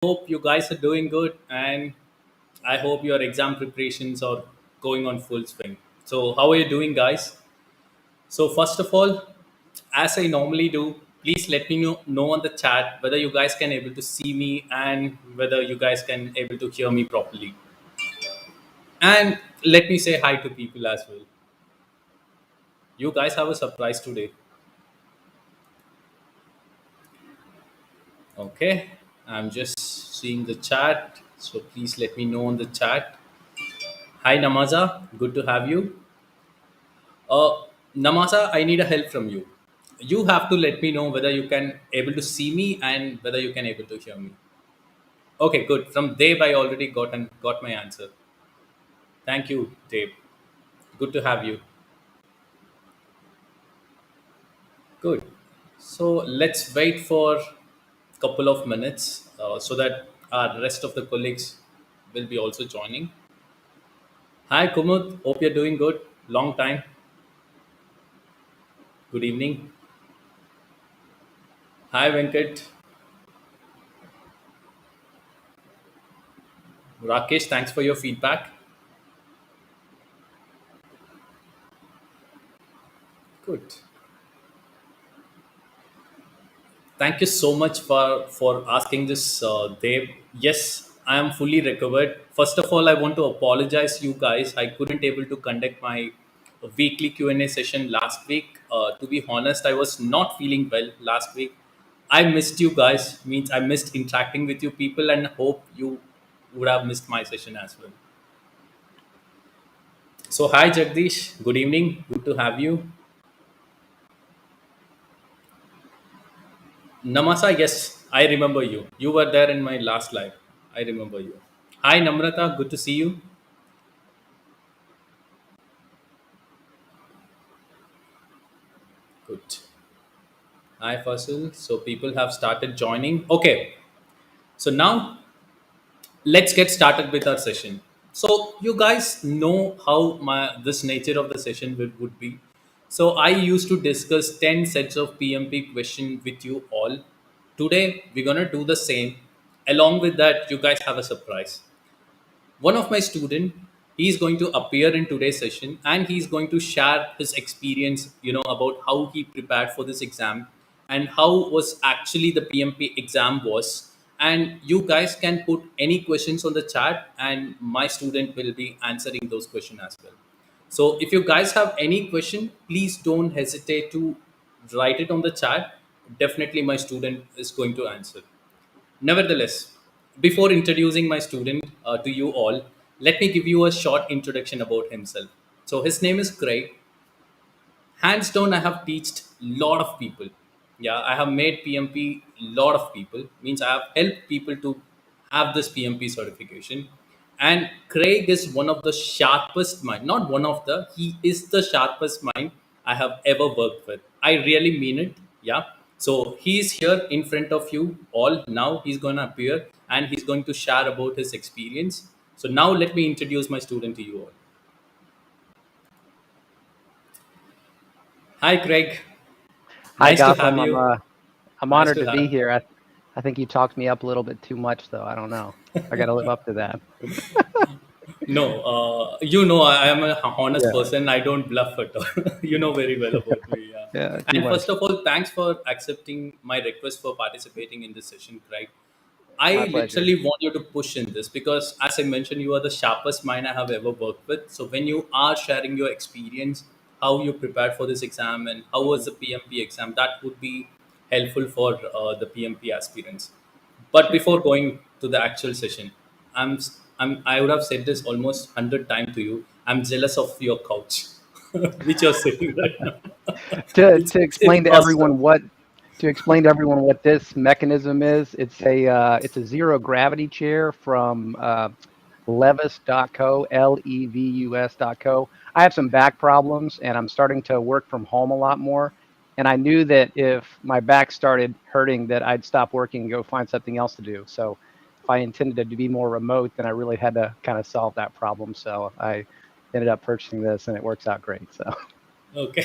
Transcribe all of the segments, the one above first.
Hope you guys are doing good, and I hope your exam preparations are going on full swing. So, how are you doing, guys? So, first of all, as I normally do, please let me know on the chat whether you guys can able to see me and whether you guys can able to hear me properly. And let me say hi to people as well. You guys have a surprise today. Okay, I'm just seeing the chat, so please let me know on the chat. Hi, Namaza. Good to have you. Uh, Namasa, I need a help from you. You have to let me know whether you can able to see me and whether you can able to hear me. Okay, good. From Dave, I already got my answer. Thank you, Dave. Good to have you. Good. So let's wait for a couple of minutes so that our rest of the colleagues will be also joining. Hi, Kumud. Hope you're doing good. Long time. Good evening. Hi, Venkat. Rakesh, thanks for your feedback. Good. Thank you so much for asking this, Dev. Yes, I am fully recovered. First of all, I want to apologize you guys. I couldn't able to conduct my weekly Q&A session last week. To be honest, I was not feeling well last week. I missed you guys. Means I missed interacting with you people, and hope you would have missed my session as well. So hi Jagdish. Good evening. Good to have you. Namasa, yes, I remember you. You were there in my last live. I remember you. Hi, Namrata. Good to see you. Good. Hi, Fasil. So people have started joining. Okay. So now let's get started with our session. So you guys know how my this nature of the session would be. So I used to discuss 10 sets of PMP question with you all. Today we're gonna do the same. Along with that, you guys have a surprise. One of my student, he is going to appear in today's session and he's going to share his experience, about how he prepared for this exam and how was actually the PMP exam was. And you guys can put any questions on the chat and my student will be answering those questions as well. So if you guys have any question, please don't hesitate to write it on the chat. Definitely my student is going to answer. Nevertheless, before introducing my student to you all, let me give you a short introduction about himself. So his name is Craig. Hands down, I have taught lot of people. Yeah, I have made PMP lot of people. Means I have helped people to have this PMP certification. And Craig is one of the sharpest mind, not one of the, he is the sharpest mind I have ever worked with. I really mean it. Yeah. So he is here in front of you all now. He's going to appear and he's going to share about his experience. So now let me introduce my student to you all. Hi, Craig. Hi, Nice to have Gautham. I'm you. I'm Nice honored to to be have. here. I think you talked me up a little bit too much, though. I don't know. I got to live up to that. No, I am a honest Yeah, person. I don't bluff at all. You know very well about me. Yeah. yeah, too And first much. of all, thanks for accepting my request for participating in this session, Craig. I My pleasure. literally want you to push in this because, as I mentioned, you are the sharpest mind I have ever worked with. So when you are sharing your experience, how you prepared for this exam, and how was the PMP exam, that would be helpful for the PMP aspirants. But Sure. before going to the actual session, I would have said this almost 100 times to you. I'm jealous of your couch, which you're sitting right now. To it's to it's, it's explain to awesome. everyone what to explain to everyone what this mechanism is, it's a zero gravity chair from Levis.co, Levus.co. I have some back problems and I'm starting to work from home a lot more. And I knew that if my back started hurting, that I'd stop working and go find something else to do. So if I intended to be more remote, then I really had to kind of solve that problem. So I ended up purchasing this and it works out great. So Okay,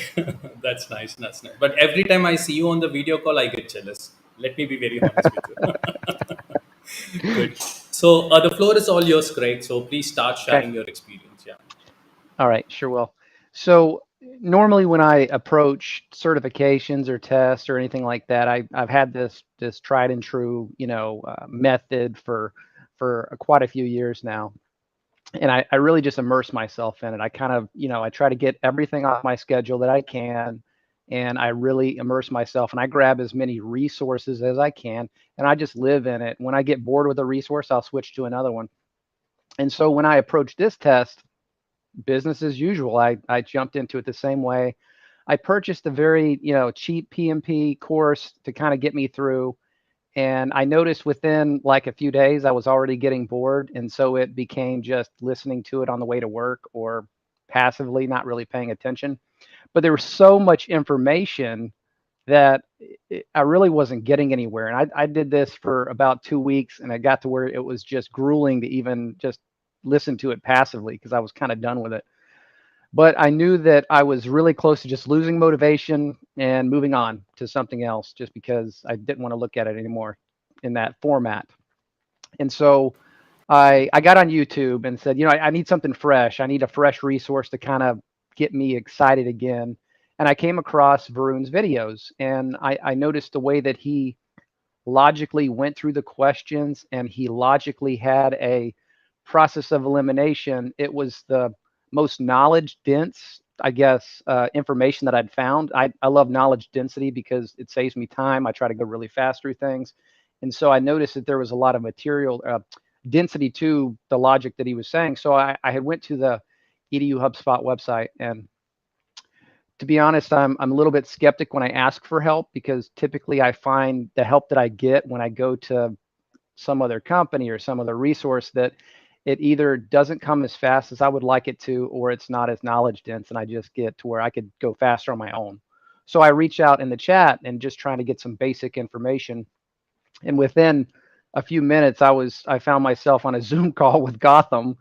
that's nice. That's nice. But every time I see you on the video call, I get jealous. Let me be very honest with you. Good. So the floor is all yours, Craig. So please start Okay. sharing your experience. Yeah. All right. Sure will. So normally when I approach certifications or tests or anything like that, I've had this tried and true, method for quite a few years now. And I really just immerse myself in it. I kind of, I try to get everything off my schedule that I can. And I really immerse myself and I grab as many resources as I can. And I just live in it. When I get bored with a resource, I'll switch to another one. And so when I approach this test, business as usual, I jumped into it the same way. I purchased a very, cheap PMP course to kind of get me through. And I noticed within like a few days, I was already getting bored. And so it became just listening to it on the way to work or passively not really paying attention. But there was so much information that I really wasn't getting anywhere. And I did this for about 2 weeks and I got to where it was just grueling to even just listen to it passively because I was kind of done with it. But I knew that I was really close to just losing motivation and moving on to something else just because I didn't want to look at it anymore in that format. And so I got on YouTube and said, I need something fresh. I need a fresh resource to kind of get me excited again. And I came across Varun's videos and I noticed the way that he logically went through the questions and he logically had a process of elimination. It was the most knowledge dense, I guess, information that I'd found. I love knowledge density because it saves me time. I try to go really fast through things. And so I noticed that there was a lot of material density to the logic that he was saying. So I had went to the EDU HubSpot website and to be honest, I'm a little bit skeptic when I ask for help because typically I find the help that I get when I go to some other company or some other resource that it either doesn't come as fast as I would like it to, or it's not as knowledge dense, and I just get to where I could go faster on my own. So I reach out in the chat and just trying to get some basic information. And within a few minutes, I found myself on a Zoom call with Gotham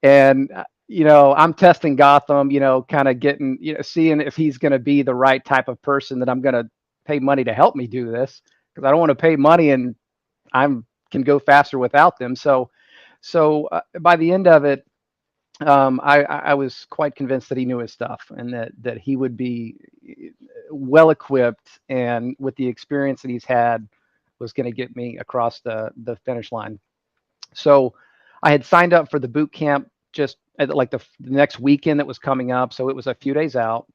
and I'm testing Gotham, kind of getting, seeing if he's going to be the right type of person that I'm going to pay money to help me do this because I don't want to pay money and I'm can go faster without them. So by the end of it, I was quite convinced that he knew his stuff and that he would be well equipped and with the experience that he's had was going to get me across the finish line. So I had signed up for the boot camp just at like the next weekend that was coming up. So it was a few days out.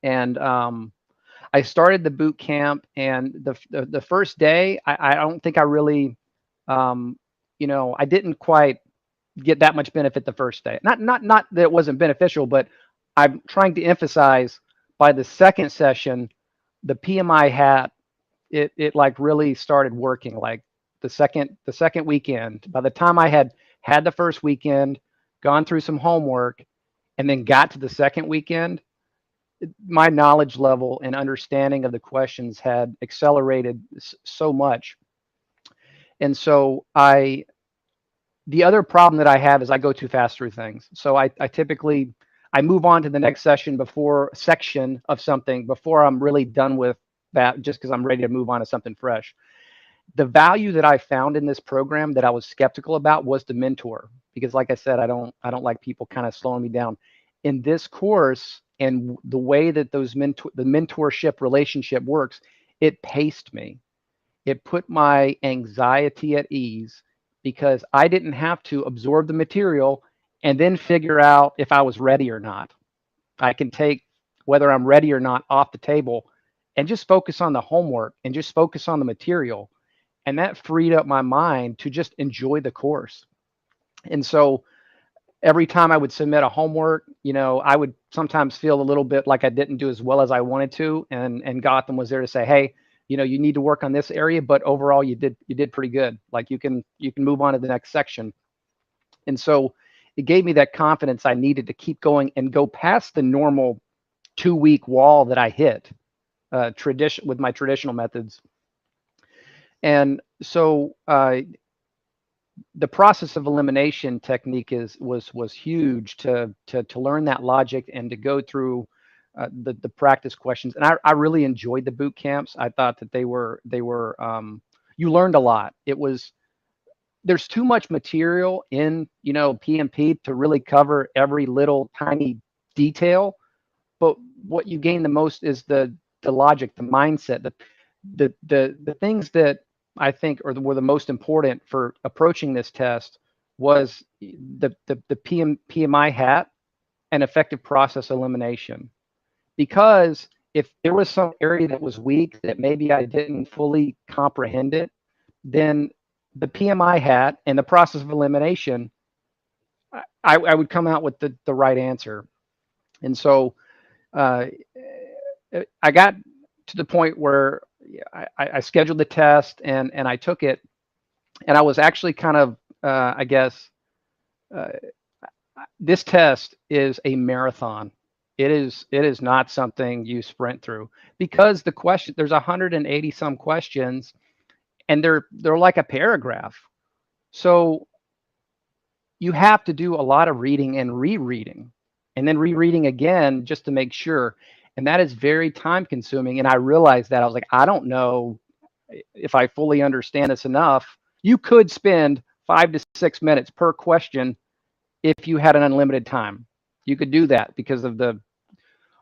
And I started the boot camp. And the first day, I don't think I really, I didn't quite get that much benefit the first day. Not that it wasn't beneficial, but I'm trying to emphasize by the second session, the PMI hat, it like really started working like the second weekend. By the time I had the first weekend, gone through some homework, and then got to the second weekend, my knowledge level and understanding of the questions had accelerated so much. And so the other problem that I have is I go too fast through things. So I typically I move on to the next section of something before I'm really done with that, just because I'm ready to move on to something fresh. The value that I found in this program that I was skeptical about was the mentor, because like I said, I don't like people kind of slowing me down. In this course and the way that the mentorship relationship works, it paced me. It put my anxiety at ease because I didn't have to absorb the material and then figure out if I was ready or not. I can take whether I'm ready or not off the table and just focus on the homework and just focus on the material. And that freed up my mind to just enjoy the course. And so every time I would submit a homework, I would sometimes feel a little bit like I didn't do as well as I wanted to. And Gotham was there to say, hey, you need to work on this area, but overall you did pretty good. Like you can move on to the next section. And so it gave me that confidence I needed to keep going and go past the normal 2-week wall that I hit tradition with my traditional methods. And so the process of elimination technique was huge to learn that logic and to go through the practice questions. And I really enjoyed the boot camps. I thought that they were you learned a lot. It was there's too much material in, PMP to really cover every little tiny detail. But what you gain the most is the logic, the mindset, the things that I think were the most important for approaching this test was the PMI hat and effective process elimination. Because if there was some area that was weak that maybe I didn't fully comprehend it, then the PMI hat and the process of elimination, I would come out with the right answer. And so uh, I got to the point where I scheduled the test and I took it, and I was actually kind of, I guess, uh, this test is a marathon. It is not something you sprint through, because there's 180 some questions, and they're like a paragraph. So you have to do a lot of reading and rereading, and then rereading again just to make sure. And that is very time consuming. And I realized that I was like, I don't know if I fully understand this enough. You could spend 5 to 6 minutes per question if you had an unlimited time. You could do that because of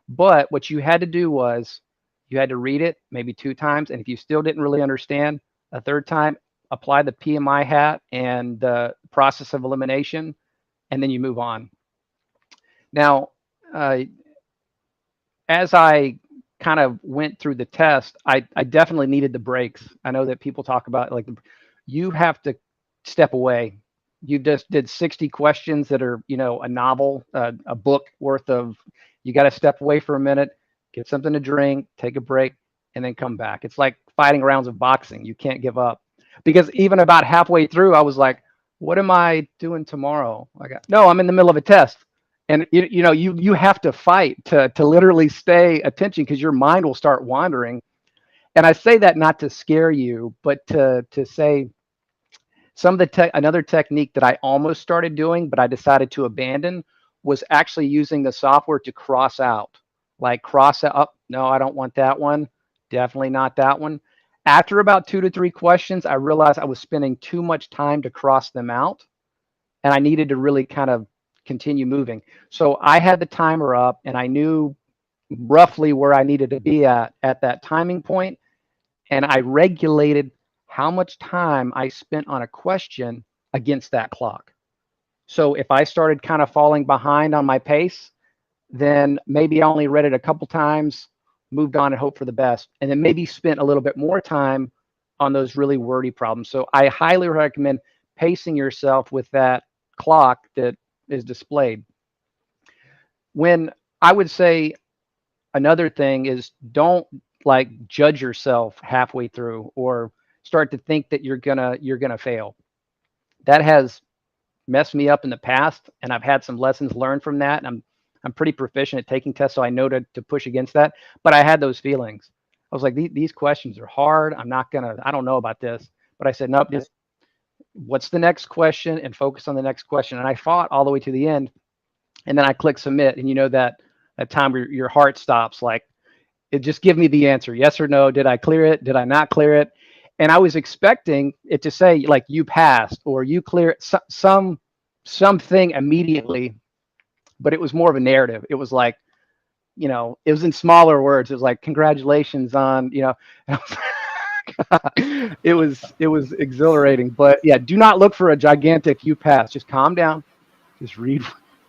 but what you had to do was you had to read it maybe 2 times. And if you still didn't really understand, a third time, apply the PMI hat and the process of elimination, and then you move on. Now, uh, as I kind of went through the test, I definitely needed the breaks. I know that people talk about, like, you have to step away. You just did 60 questions that are, a novel, a book worth of. You got to step away for a minute, get something to drink, take a break, and then come back. It's like fighting rounds of boxing. You can't give up. Because even about halfway through, I was like, what am I doing tomorrow? No, I'm in the middle of a test. And you have to fight to literally stay attention, because your mind will start wandering. And I say that not to scare you, but to say some of another technique that I almost started doing, but I decided to abandon, was actually using the software to cross out. Like, cross out, oh, no, I don't want that one. Definitely not that one. After about 2 to 3 questions, I realized I was spending too much time to cross them out, and I needed to really kind of continue moving. So I had the timer up, and I knew roughly where I needed to be at that timing point, and I regulated how much time I spent on a question against that clock. So if I started kind of falling behind on my pace, then maybe I only read it a couple times, moved on and hoped for the best, and then maybe spent a little bit more time on those really wordy problems. So I highly recommend pacing yourself with that clock that is displayed. When I would say another thing is, don't like judge yourself halfway through or start to think that you're gonna fail. That has messed me up in the past, and I've had some lessons learned from that. And I'm pretty proficient at taking tests, so I know to push against that. But I had those feelings. I was like, these questions are hard. I don't know about this. But I said, nope, just what's the next question, and focus on the next question. And I fought all the way to the end, and then I click submit, and that time where your heart stops, like, it just give me the answer, yes or no. Did I clear it? Did I not clear it? And I was expecting it to say, like, you passed or you cleared something immediately, but it was more of a narrative. It was like, it was in smaller words. It was like, congratulations on, it was exhilarating. But yeah, do not look for a gigantic you pass. Just calm down. Just read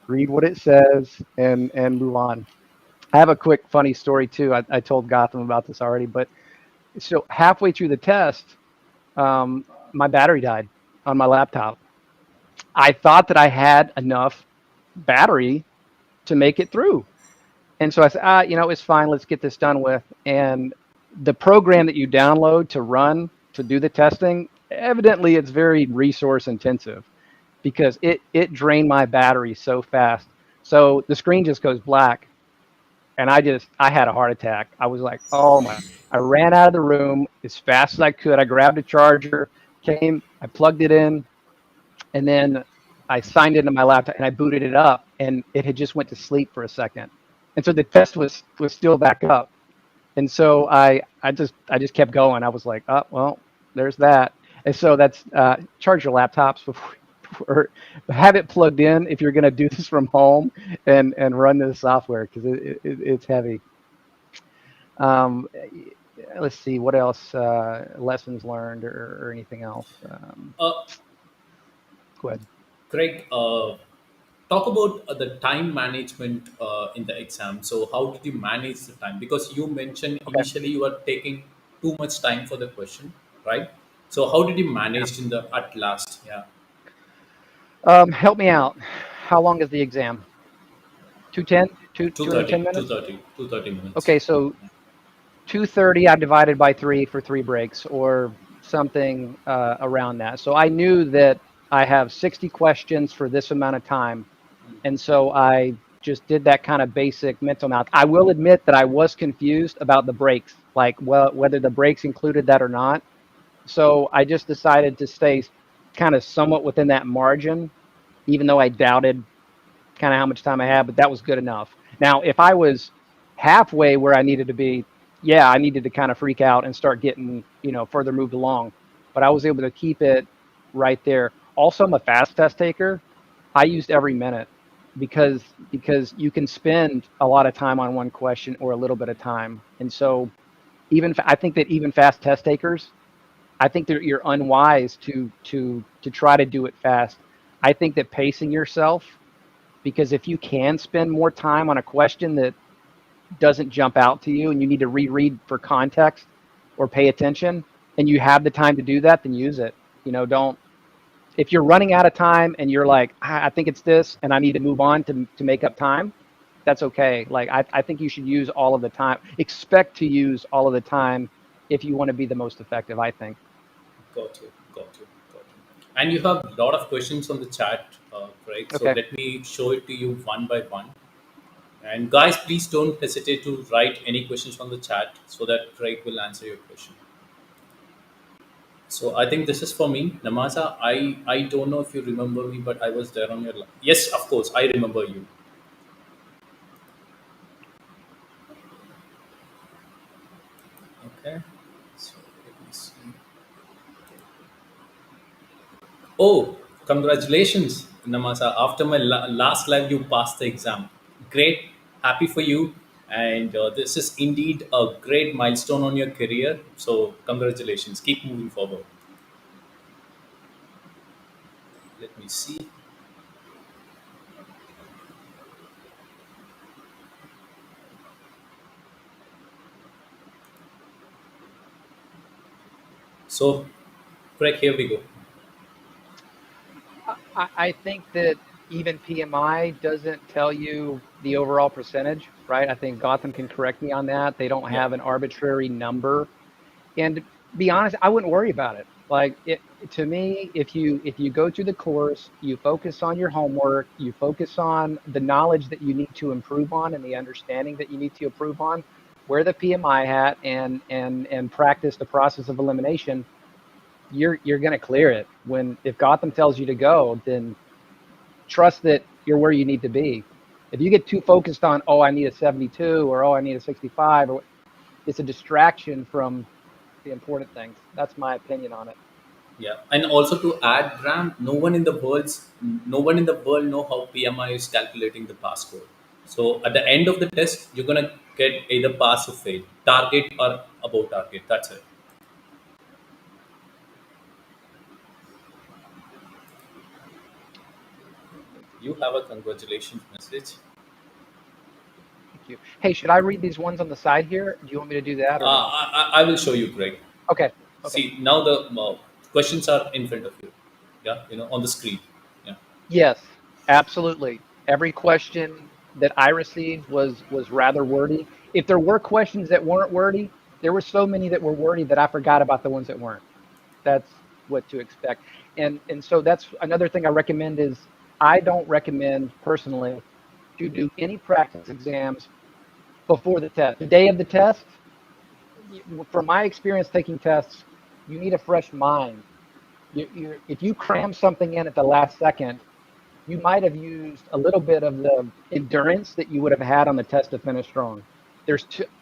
what it says, and move on. I have a quick funny story too. I told Gautham about this already, but so halfway through the test, my battery died on my laptop. I thought that I had enough battery to make it through. And so I said, it's fine. Let's get this done with. And the program that you download to do the testing, evidently it's very resource intensive, because it drained my battery so fast. So the screen just goes black, and I had a heart attack. I was like, oh my! I ran out of the room as fast as I could. I grabbed a charger, I plugged it in, and then I signed into my laptop and I booted it up, and it had just went to sleep for a second, and so the test was still back up, and so I just kept going. I was like, oh well, there's that. And so that's charge your laptops before, or have it plugged in if you're going to do this from home and run this software because it's heavy. Um, let's see what else lessons learned or anything else. Uh, Go ahead. Craig, talk about the time management in the exam. So, how did you manage the time? Because you mentioned Okay. initially you were taking too much time for the question, right? So, how did you Yeah. manage in the at last? Yeah, Help me out. How long is the exam? 210? 210 two minutes? thirty, 230 minutes. Okay, so 230 I divided by 3 for 3 breaks or something around that. So I knew that I have 60 questions for this amount of time. And so I just did that kind of basic mental math. I will admit that I was confused about the breaks, like well, whether the breaks included that or not. So I just decided to stay kind of somewhat within that margin, even though I doubted kind of how much time I had, but that was good enough. Now, if I was halfway where I needed to be, yeah, I needed to kind of freak out and start getting, further moved along. But I was able to keep it right there. Also, I'm a fast test taker. I used every minute because you can spend a lot of time on one question or a little bit of time. And so I think that even fast test takers, I think that you're unwise to try to do it fast. I think that pacing yourself, because if you can spend more time on a question that doesn't jump out to you and you need to reread for context or pay attention and you have the time to do that, then use it. Don't, if you're running out of time and you're like, I think it's this and I need to move on to make up time, that's okay. Like, I think you should use all of the time, expect to use all of the time if you want to be the most effective, I think. Got you, got you, got you. And you have a lot of questions on the chat, Craig. So Okay. let me show it to you one by one. And guys, please don't hesitate to write any questions on the chat so that Craig will answer your question. So I think this is for me, Namaza. I don't know if you remember me, but I was there on your. Yes, of course, I remember you. Okay. So let me see. Oh, congratulations, Namasa. After my last live, you passed the exam. Great. Happy for you. And this is indeed a great milestone on your career. So, congratulations. Keep moving forward. Let me see. So, Craig, here we go. I think that even PMI doesn't tell you the overall percentage, right? I think Gotham can correct me on that. They don't Yeah. have an arbitrary number. And to be honest, I wouldn't worry about it. Like to me, if you go through the course, you focus on your homework, you focus on the knowledge that you need to improve on and the understanding that you need to improve on, wear the PMI hat and practice the process of elimination, you're going to clear it. When if Gotham tells you to go, then trust that you're where you need to be. If you get too focused on, oh, I need a 72 or oh, I need a 65, or it's a distraction from the important things. That's my opinion on it. Yeah. And also to add, Ram, no one in the world know how PMI is calculating the pass score. So at the end of the test, you're gonna get either pass or fail, target or above target. That's it. You have a congratulations message. Thank you. Hey, should I read these ones on the side here? Do you want me to do that or no? I will show you, Greg. Okay. Okay. See, now the questions are in front of you. Yeah, on the screen. Yeah, Yes, absolutely. Every question that I received was rather wordy. If there were questions that weren't wordy, there were so many that were wordy that I forgot about the ones that weren't. That's what to expect. And so that's another thing I recommend is I don't recommend personally to do any practice exams before the test. The day of the test, from my experience taking tests, you need a fresh mind. If you cram something in at the last second, you might have used a little bit of the endurance that you would have had on the test to finish strong.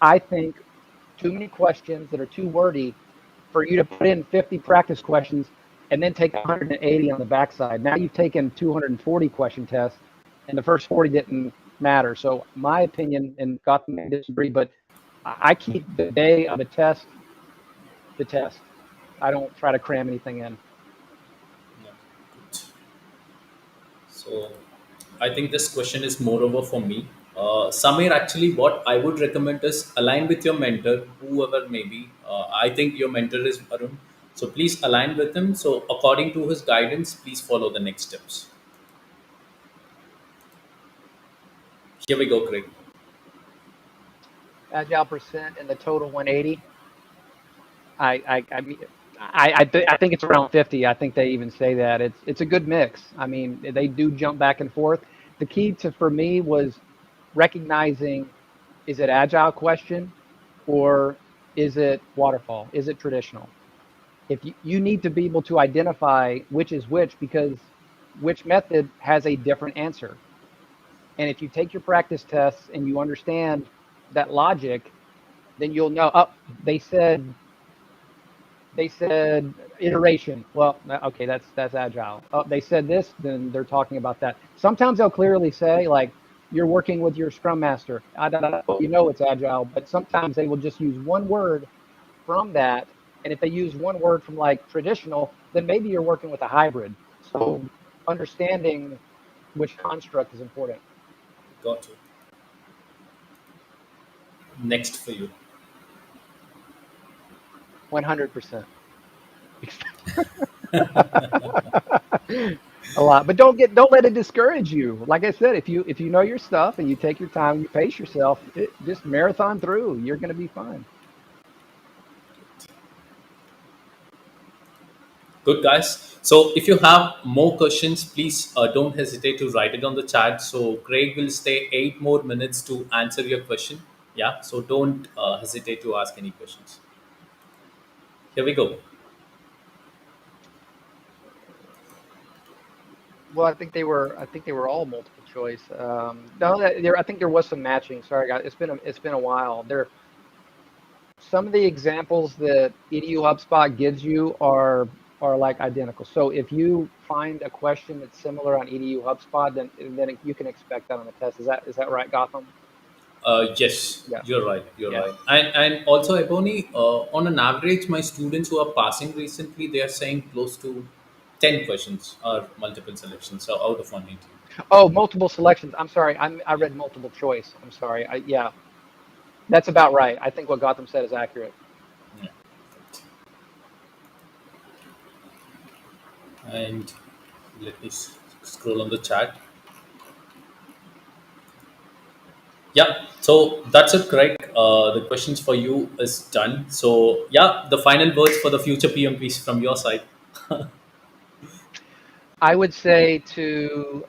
I think, too many questions that are too wordy for you to put in 50 practice questions and then take 180 on the backside. Now you've taken 240 question tests, and the first 40 didn't matter. So my opinion, and Gotham may disagree, but I keep the day of the test. I don't try to cram anything in. Yeah. Good. So I think this question is moreover for me. Samir, actually, what I would recommend is align with your mentor, whoever may be. I think your mentor is Arun. So please align with him. So according to his guidance, please follow the next steps. Here we go, Craig. Agile percent and the total 180. I mean, I think it's around 50. I think they even say that it's a good mix. I mean, they do jump back and forth. The key to for me was recognizing, is it agile question or is it waterfall? Is it traditional? If you need to be able to identify which is which, because which method has a different answer. And if you take your practice tests and you understand that logic, then you'll know, oh, they said iteration. Well, okay, that's agile. Oh, they said this, then they're talking about that. Sometimes they'll clearly say, like, you're working with your scrum master. You know it's agile, but sometimes they will just use one word from that. And if they use one word from like traditional, then maybe you're working with a hybrid. So understanding which construct is important. Got you. Next for you. 100%. A lot, but don't let it discourage you. Like I said, if you know your stuff and you take your time, you pace yourself, just marathon through. You're going to be fine. Good, guys. So if you have more questions, please don't hesitate to write it on the chat. So Craig will stay 8 more minutes to answer your question. Yeah. So don't hesitate to ask any questions. Here we go. Well, I think they were all multiple choice. No, I think there was some matching. Sorry, guys, it's been a while. Some of the examples that EDU HubSpot gives you are like identical. So if you find a question that's similar on EDU HubSpot, then you can expect that on the test. Is that right, Gotham? Yes, Yeah, you're right. You're yeah. right. And also, Ebony, on an average, my students who are passing recently, they are saying close to 10 questions or multiple selections. So out of 180. Oh, multiple selections. I'm sorry. I read multiple choice. I'm sorry. Yeah, that's about right. I think what Gotham said is accurate. Yeah. And let me scroll on the chat. Yeah, so that's it, correct. The questions for you is done. So yeah, the final words for the future PMPs from your side. I would say to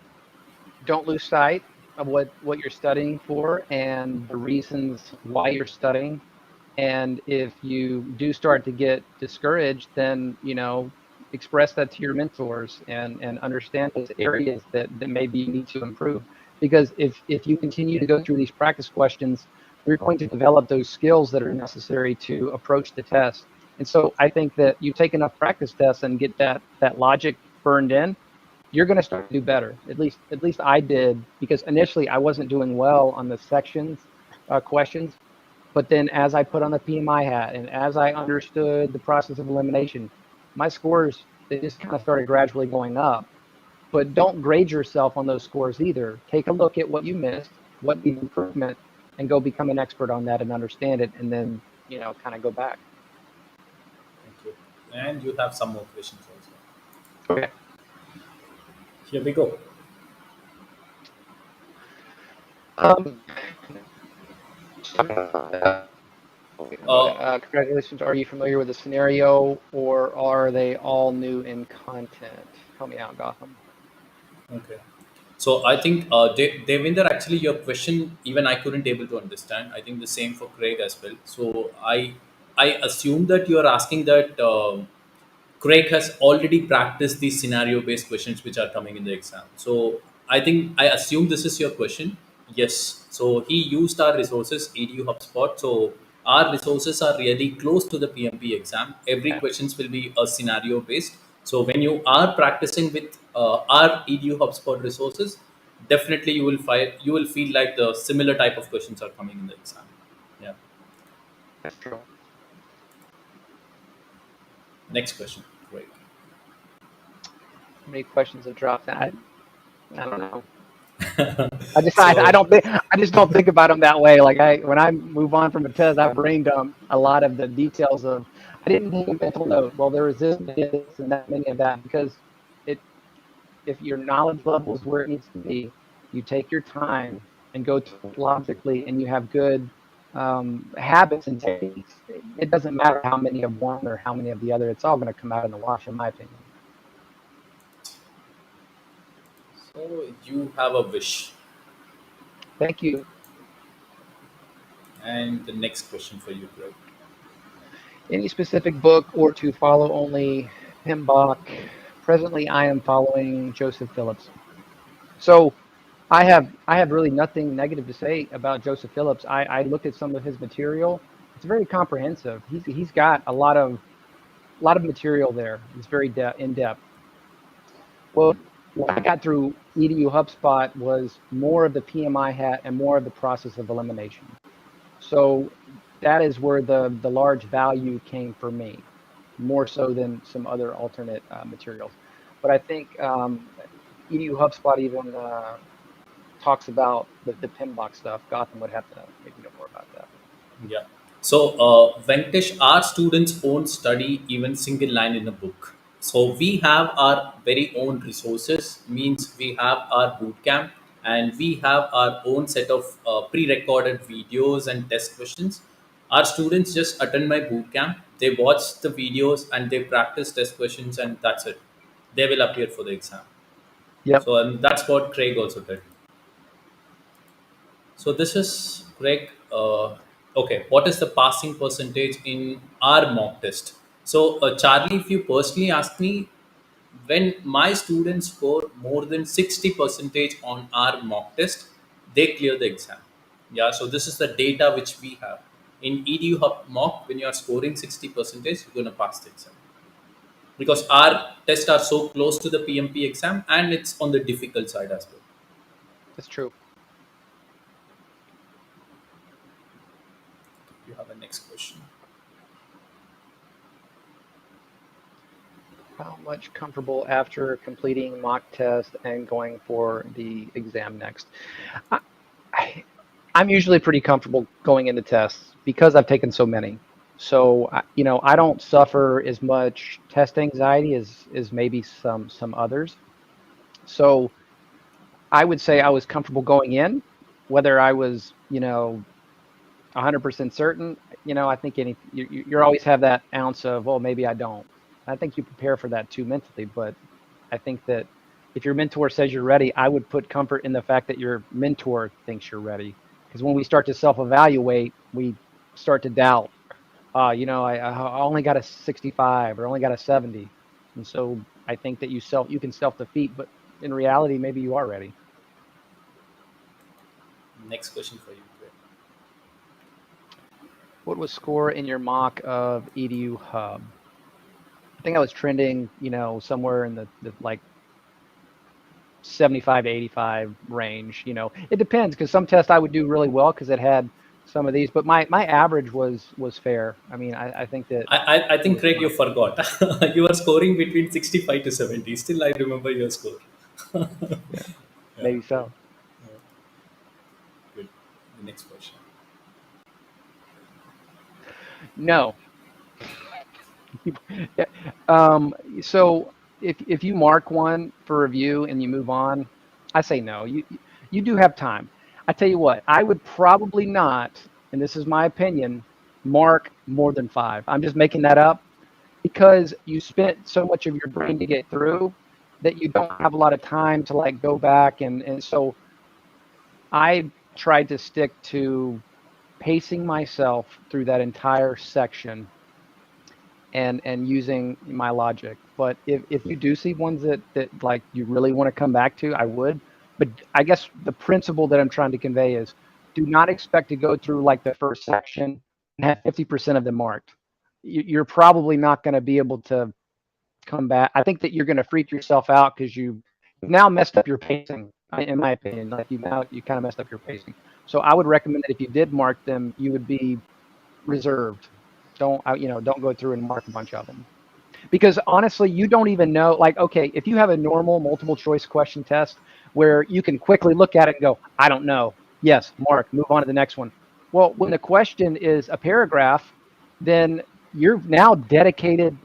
don't lose sight of what you're studying for and the reasons why you're studying. And if you do start to get discouraged, then express that to your mentors and understand those areas that maybe you need to improve. Because if you continue to go through these practice questions, you're going to develop those skills that are necessary to approach the test. And so I think that you take enough practice tests and get that logic burned in, you're going to start to do better. At least I did, because initially I wasn't doing well on the sections questions, but then as I put on the PMI hat and as I understood the process of elimination, my scores, they just kind of started gradually going up. But don't grade yourself on those scores either. Take a look at what you missed, what needs improvement, and go become an expert on that and understand it, and then kind of go back. Thank you. And you have some more questions also. Okay. Here we go. Um, Uh, Congratulations. Are you familiar with the scenario, or are they all new in content? Help me out, Gotham. okay. So I think Devinder, actually your question even I couldn't able to understand. I think the same for Craig as well. So I assume that you are asking that Craig has already practiced these scenario based questions which are coming in the exam. So I think I assume this is your question. Yes. So he used our resources, EDU HubSpot. So our resources are really close to the PMP exam. Every Okay. questions will be a scenario based. So when you are practicing with our edu hubspot resources, definitely you will feel like the similar type of questions are coming in the exam. Yeah. That's true. Next question. Great. How many questions have dropped? I don't know. I So don't think I just don't think about them that way. Like when I move on from a test, I brain dump a lot of the details of I didn't take a mental note. Well, there was this many of this and that many of that because it if your knowledge level is where it needs to be, you take your time and go to it logically, and you have good habits and techniques. It doesn't matter how many of one or how many of the other. It's all going to come out in the wash, in my opinion. you have a wish. Thank you. And the next question for you, Greg. Any specific book or to follow only PMBOK? Presently, I am following Joseph Phillips. So I have really nothing negative to say about Joseph Phillips. I looked at some of his material. It's very comprehensive. He's got a lot of material there. It's very in depth. Well, what I got through EDU HubSpot was more of the PMI hat and more of the process of elimination. So that is where the large value came for me, more so than some other alternate materials. But I think EDU HubSpot even talks about the Pinbox stuff. Gautham would have to maybe know more about that. Yeah. So, Venkatesh, our students won't study even single line in a book. So we have our very own resources, means we have our boot camp, and we have our own set of pre-recorded videos and test questions. Our students just attend my boot camp, they watch the videos and they practice test questions, and that's it. They will appear for the exam. Yep, So, and that's what Craig also did. So this is Greg. Okay, what is the passing percentage in our mock test? So Charlie, if you personally ask me, when my students score more than 60 percentage on our mock test, they clear the exam. Yeah, so this is the data which we have. In EDU Hub mock, when you are scoring 60 percentage, you're going to pass the exam. Because our tests are so close to the PMP exam and it's on the difficult side as well. that's true. You have a next question. How much comfortable after completing mock test and going for the exam next? I, I, I'm usually pretty comfortable going into tests because I've taken so many. So I don't suffer as much test anxiety as maybe some others. So I would say I was comfortable going in, whether I was 100% certain. I think you always have that ounce of, well, maybe I don't. I think you prepare for that too mentally, but I think that if your mentor says you're ready, I would put comfort in the fact that your mentor thinks you're ready. Because when we start to self-evaluate, we start to doubt. I only got a 65 or only got a 70, and so I think that you can self-defeat, but in reality, maybe you are ready. Next question for you, Greg. What was score in your mock of EDU Hub? I think I was trending, somewhere in the like 75 to 85 range. It depends because some tests I would do really well because it had some of these, but my average was fair. I mean, I think that I it think, was Craig, you fine. forgot. You are scoring between 65 to 70. Still, I remember your score. Yeah, Yeah, maybe so. good. The next question. No. Yeah. So if you mark one for review and you move on, I say no. You do have time. I tell you what, I would probably not, and this is my opinion, mark more than five. I'm just making that up because you spent so much of your brain to get through that you don't have a lot of time to like go back and so I tried to stick to pacing myself through that entire section and using my logic. But if you do see ones that like you really want to come back to, I would. But I guess the principle that I'm trying to convey is do not expect to go through like the first section and have 50% of them marked. You're probably not going to be able to come back. I think that you're going to freak yourself out because you've now messed up your pacing. In my opinion, like you kind of messed up your pacing. So I would recommend that if you did mark them, you would be reserved. Don't go through and mark a bunch of them because honestly, you don't even know. Like, okay, if you have a normal multiple choice question test where you can quickly look at it and go, I don't know. Yes, mark, move on to the next one. Well, when the question is a paragraph, then you're now dedicated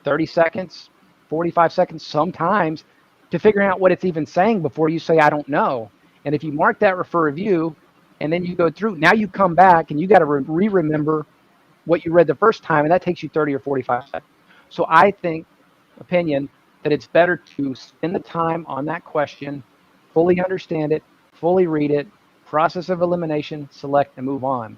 30 seconds, 45 seconds sometimes to figuring out what it's even saying before you say, I don't know. And if you mark that refer review and then you go through, now you come back and you got to re remember what you read the first time, and that takes you 30 or 45 seconds. So I think, opinion, that it's better to spend the time on that question, fully understand it, fully read it, process of elimination, select, and move on.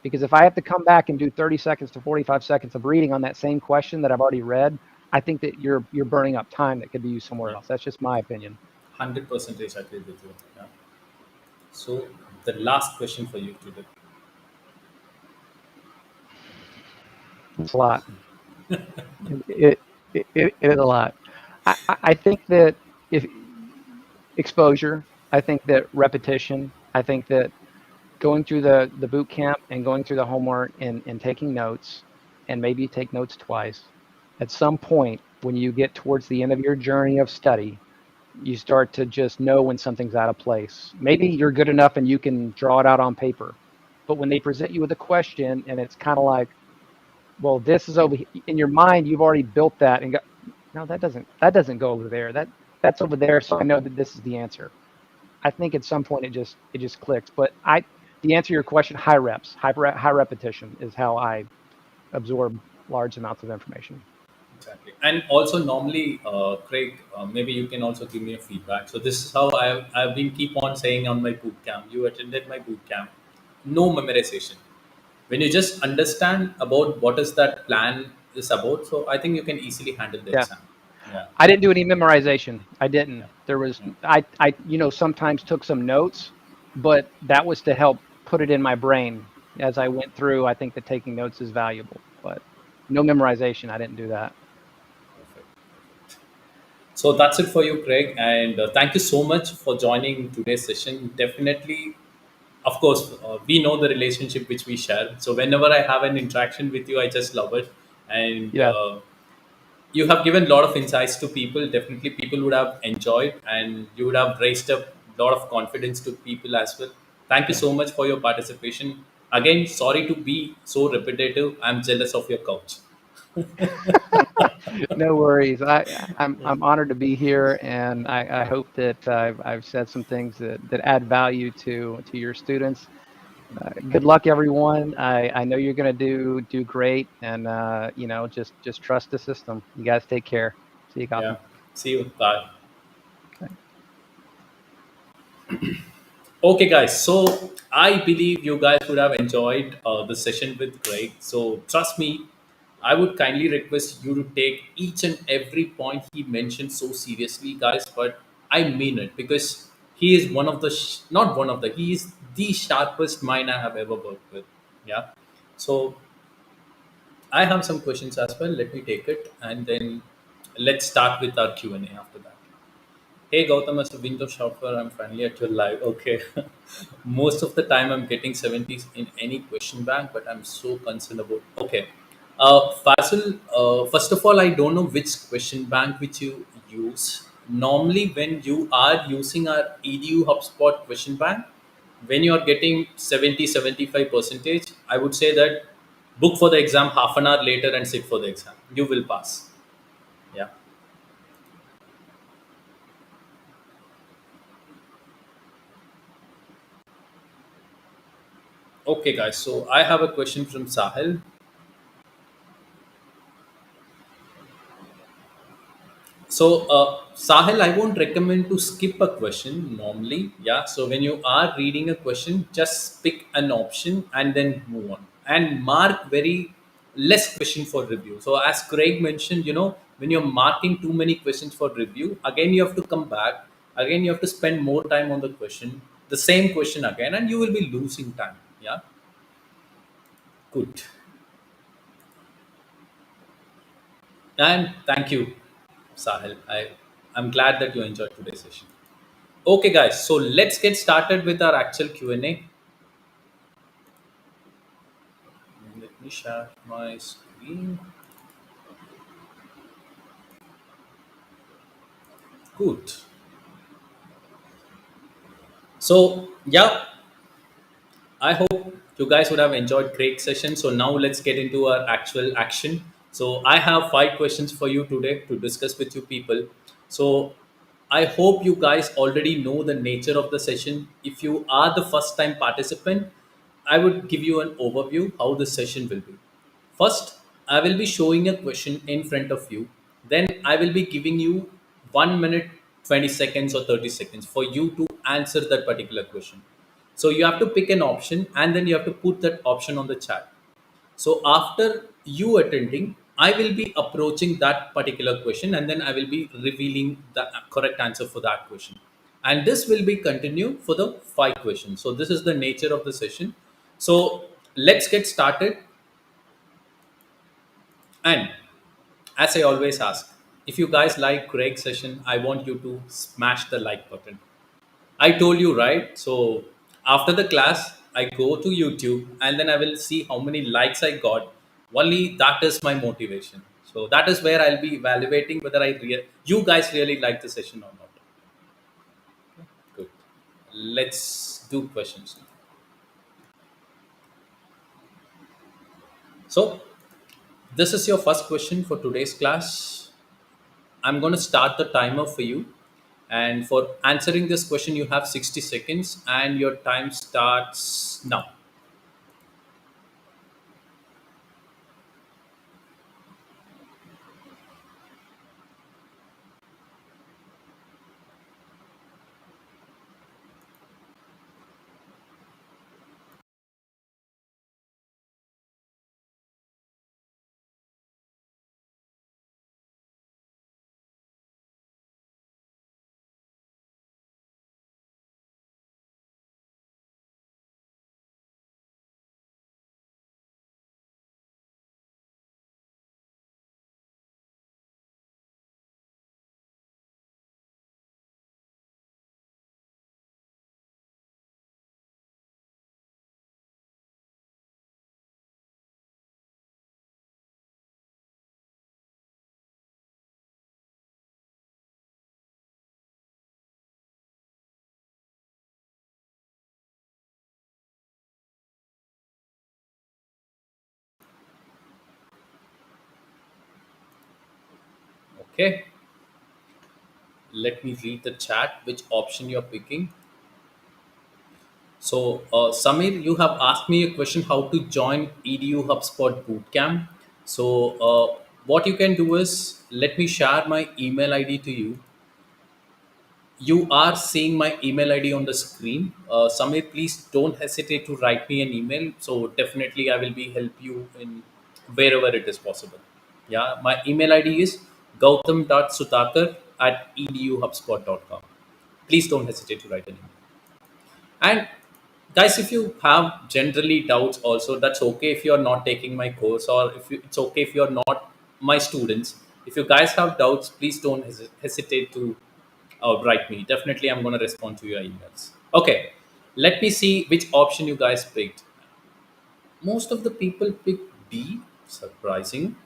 Because if I have to come back and do 30 seconds to 45 seconds of reading on that same question that I've already read, I think that you're burning up time that could be used somewhere Yeah. else. That's just my opinion. 100% agree with you. Yeah. So the last question for you today. It's a lot. It, it is a lot. I think that if exposure, I think that repetition, I think that going through the boot camp and going through the homework and taking notes, and maybe take notes twice. At some point, when you get towards the end of your journey of study, you start to just know when something's out of place. Maybe you're good enough and you can draw it out on paper. But when they present you with a question and it's kind of like, well, this is over in your mind, you've already built that and go, no, that doesn't go over there. That's over there, so I know that this is the answer. I think at some point it just clicks. But the answer to your question, high reps, high repetition is how I absorb large amounts of information. Exactly. And also normally, Craig, maybe you can also give me a feedback. So this is how I've been keep on saying on my boot camp. You attended my boot camp. No memorization. When you just understand about what is that plan is about, so I think you can easily handle the Yeah. exam. Yeah. I didn't do any memorization. I Yeah. didn't. There was Yeah. I sometimes took some notes, but that was to help put it in my brain as I went through. I think that taking notes is valuable, but no memorization. I didn't do that. Perfect. So that's it for you, Craig. And thank you so much for joining today's session. Definitely, of course, we know the relationship which we share. So whenever I have an interaction with you, I just love it. And Yeah. you have given a lot of insights to people. Definitely, people would have enjoyed, and you would have raised up a lot of confidence to people as well. Thank you Yeah. so much for your participation. Again, sorry to be so repetitive. I'm jealous of your couch. No worries. I'm honored to be here, and I hope that I've said some things that add value to your students. Good luck, everyone. I know you're going to do great, and just trust the system. You guys take care. See you, Yeah. Gotham. See you. Bye. Okay. Okay, guys. So I believe you guys would have enjoyed the session with Craig. So trust me, I would kindly request you to take each and every point he mentioned so seriously, guys. But I mean it because he is one of the not one of the he is the sharpest mind I have ever worked with. Yeah. So I have some questions as well. Let me take it, and then let's start with our Q and A after that. Hey Gautam, as a window shopper, I'm finally at your live. Okay. Most of the time I'm getting 70s in any question bank, but I'm so concerned about. Okay. Fasil, first of all, I don't know which question bank which you use. Normally, when you are using our EDU HubSpot question bank, when you are getting 70 75 percentage, I would say that book for the exam half an hour later and sit for the exam. You will pass. Yeah. Okay, guys. So I have a question from Sahil. So, Sahil, I won't recommend to skip a question normally. Yeah. So, when you are reading a question, just pick an option and then move on and mark very less question for review. So, as Craig mentioned, when you're marking too many questions for review, again, you have to come back. Again, you have to spend more time on the question, the same question again, and you will be losing time. Yeah. Good. And thank you. Sahil. I'm glad that you enjoyed today's session. Okay, guys. So let's get started with our actual Q&A. Let me share my screen. Good. So yeah, I hope you guys would have enjoyed great session. So now let's get into our actual action. So I have 5 questions for you today to discuss with you people. So I hope you guys already know the nature of the session. If you are the first time participant, I would give you an overview how the session will be. First, I will be showing a question in front of you. Then I will be giving you 1 minute, 20 seconds or 30 seconds for you to answer that particular question. So you have to pick an option and then you have to put that option on the chat. So after you attending, I will be approaching that particular question and then I will be revealing the correct answer for that question. And this will be continued for the 5 questions. So this is the nature of the session. So let's get started. And as I always ask, if you guys like Greg's session, I want you to smash the like button. I told you, right? So after the class, I go to YouTube and then I will see how many likes I got. Only that is my motivation. So that is where I'll be evaluating whether you guys really like the session or not. Good. Let's do questions. So this is your first question for today's class. I'm going to start the timer for you. And for answering this question, you have 60 seconds and your time starts now. Okay. Let me read the chat, which option you're picking. So, Samir, you have asked me a question how to join EDU HubSpot Bootcamp. So, what you can do is let me share my email ID to you. You are seeing my email ID on the screen. Samir, please don't hesitate to write me an email. So, definitely, I will be help you in wherever it is possible. Yeah, my email ID is gautam.sudakar at eduhubspot.com. Please don't hesitate to write an email. And guys, if you have generally doubts, also that's okay if you're not taking my course, or if it's okay if you're not my students. If you guys have doubts, please don't hesitate to write me. Definitely, I'm going to respond to your emails. Okay, let me see which option you guys picked. Most of the people picked B, surprising,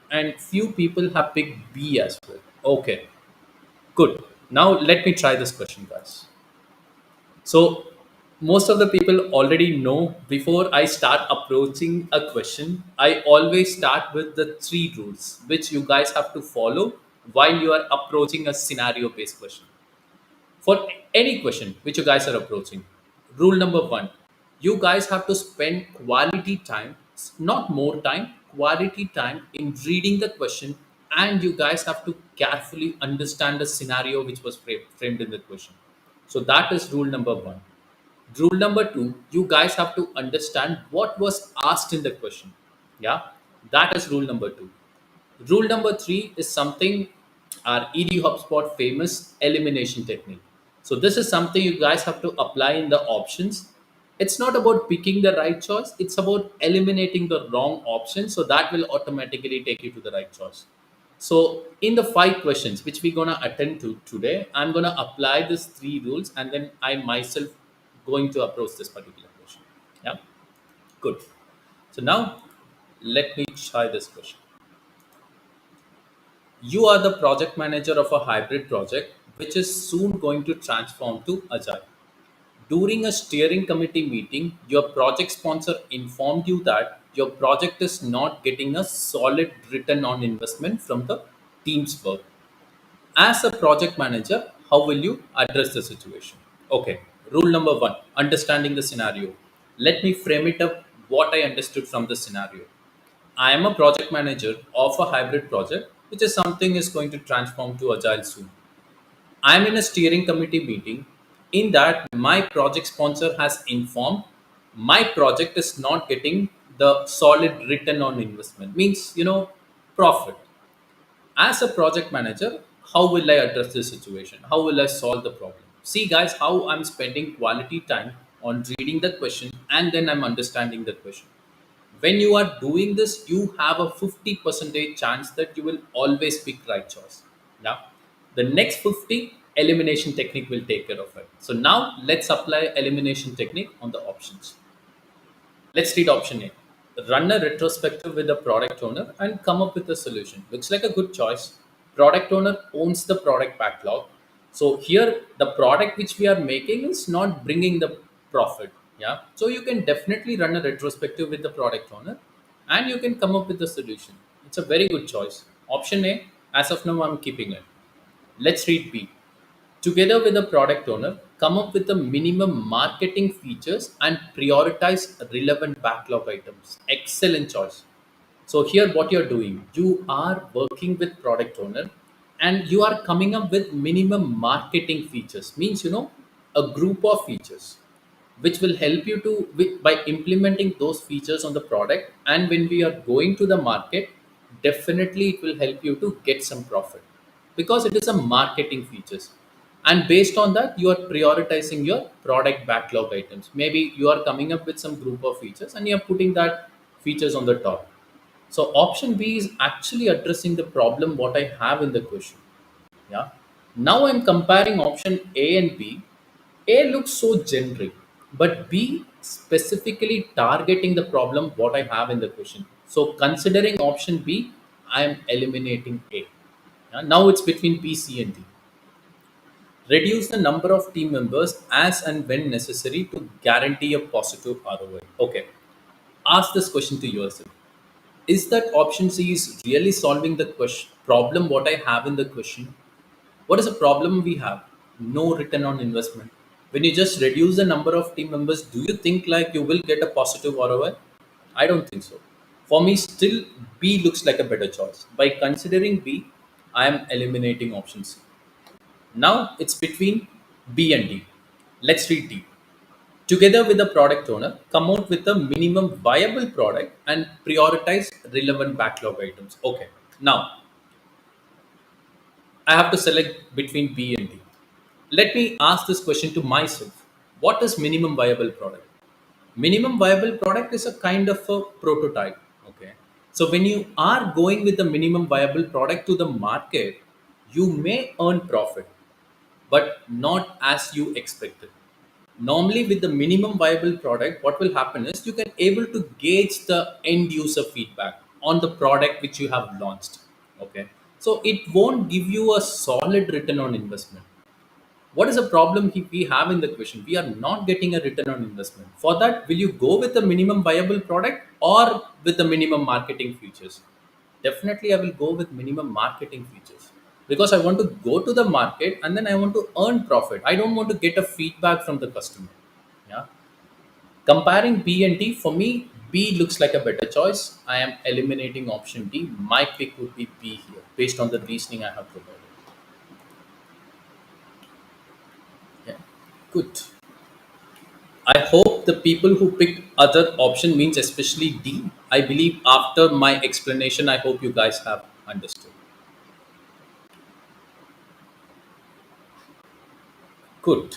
and few people have picked B as well. Okay, good. Now let me try this question, guys. So, most of the people already know before I start approaching a question, I always start with the 3 rules which you guys have to follow while you are approaching a scenario based question. For any question which you guys are approaching, rule number 1, you guys have to spend quality time, not more time, quality time in reading the question, and you guys have to carefully understand the scenario which was framed in the question. So that is rule number 1. Rule number 2, you guys have to understand what was asked in the question. Yeah, that is rule number 2. Rule number 3 is something our ED HubSpot famous elimination technique. So this is something you guys have to apply in the options. It's not about picking the right choice, it's about eliminating the wrong option. So that will automatically take you to the right choice. So in the 5 questions which we're gonna attend to today, I'm gonna apply these 3 rules, and then I myself going to approach this particular question. Yeah, good. So now let me try this question. You are the project manager of a hybrid project which is soon going to transform to agile. During a steering committee meeting, your project sponsor informed you that your project is not getting a solid return on investment from the team's work. As a project manager, how will you address the situation? Okay, rule number 1, understanding the scenario. Let me frame it up what I understood from the scenario. I am a project manager of a hybrid project, which is something is going to transform to agile soon. I am in a steering committee meeting. In that, my project sponsor has informed my project is not getting the solid return on investment. Means, profit. As a project manager, how will I address this situation? How will I solve the problem? See guys, how I'm spending quality time on reading the question, and then I'm understanding the question. When you are doing this, you have a 50% chance that you will always pick right choice. Now the next 50, elimination technique will take care of it. So now let's apply elimination technique on the options. Let's read option A. Run a retrospective with the product owner and come up with a solution. Looks like a good choice. Product owner owns the product backlog. So here the product which we are making is not bringing the profit. Yeah. So you can definitely run a retrospective with the product owner and you can come up with a solution. It's a very good choice. Option A, as of now, I'm keeping it. Let's read B. Together with the product owner, come up with the minimum marketing features and prioritize relevant backlog items. Excellent choice. So here what you're doing, you are working with product owner and you are coming up with minimum marketing features. Means, a group of features which will help you to by implementing those features on the product, and when we are going to the market, definitely it will help you to get some profit because it is a marketing features. And based on that, you are prioritizing your product backlog items. Maybe you are coming up with some group of features and you are putting that features on the top. So option B is actually addressing the problem what I have in the question. Yeah. Now I'm comparing option A and B. A looks so generic, but B specifically targeting the problem what I have in the question. So considering option B, I am eliminating A. Yeah, now it's between B, C, and D. Reduce the number of team members as and when necessary to guarantee a positive ROI. Okay, ask this question to yourself. Is that option C is really solving the question problem what I have in the question? What is the problem we have? No return on investment. When you just reduce the number of team members, do you think like you will get a positive ROI? I don't think so. For me, still B looks like a better choice. By considering B, I am eliminating option C. Now it's between B and D. Let's read D. Together with the product owner, come out with a minimum viable product and prioritize relevant backlog items. Okay. Now I have to select between B and D. Let me ask this question to myself. What is minimum viable product? Minimum viable product is a kind of a prototype. Okay. So when you are going with the minimum viable product to the market, you may earn profit, but not as you expected. Normally with the minimum viable product, what will happen is you can able to gauge the end user feedback on the product which you have launched. Okay. So it won't give you a solid return on investment. What is the problem we have in the question? We are not getting a return on investment. For that, will you go with the minimum viable product or with the minimum marketing features? Definitely, I will go with minimum marketing features because I want to go to the market and then I want to earn profit. I don't want to get a feedback from the customer. Yeah. Comparing B and D, for me, B looks like a better choice. I am eliminating option D. My pick would be B here based on the reasoning I have provided. Yeah. Good. I hope the people who picked other option means especially D. I believe after my explanation, I hope you guys have understood. Good.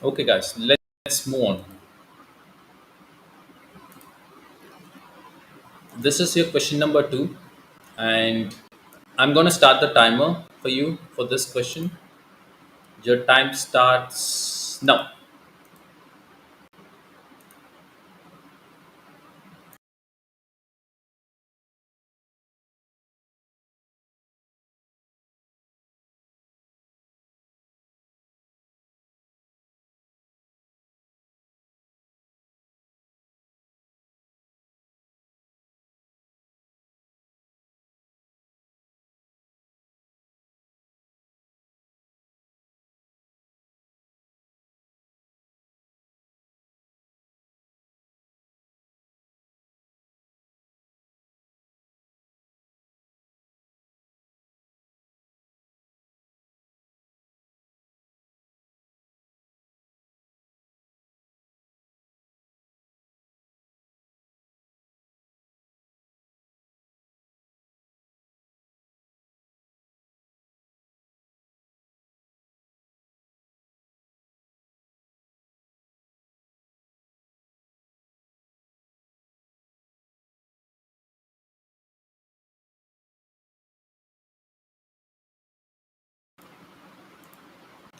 Okay, guys, let's move on. This is your question number two, and I'm going to start the timer for you for this question. Your time starts now.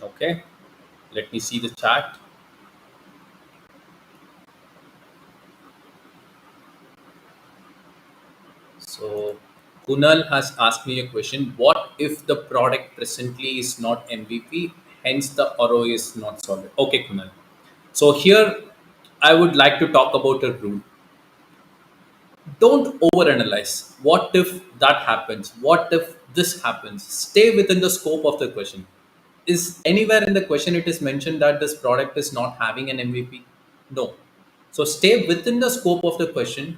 Okay, let me see the chat. So, Kunal has asked me a question. What if the product presently is not MVP, hence the ROI is not solid? Okay, Kunal. So, here I would like to talk about a rule. Don't overanalyze. What if that happens? What if this happens? Stay within the scope of the question. Is anywhere in the question it is mentioned that this product is not having an MVP? No. So stay within the scope of the question.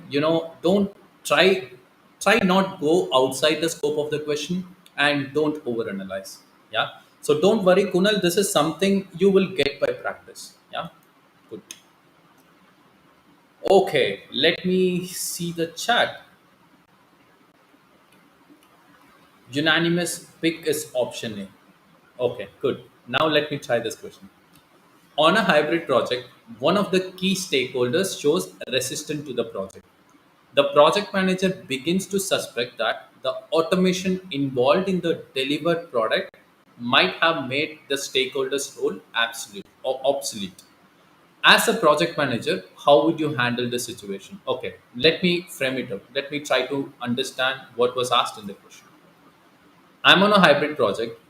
Don't try not go outside the scope of the question, and don't overanalyze. Yeah. So don't worry, Kunal, this is something you will get by practice. Yeah. Good. Okay, let me see the chat. Unanimous pick is option A. Okay, good. Now let me try this question. On a hybrid project, one of the key stakeholders shows resistance to the project. The project manager begins to suspect that the automation involved in the delivered product might have made the stakeholder's role absolute or obsolete. As a project manager, how would you handle the situation? Okay, let me frame it up. Let me try to understand what was asked in the question. I'm on a hybrid project.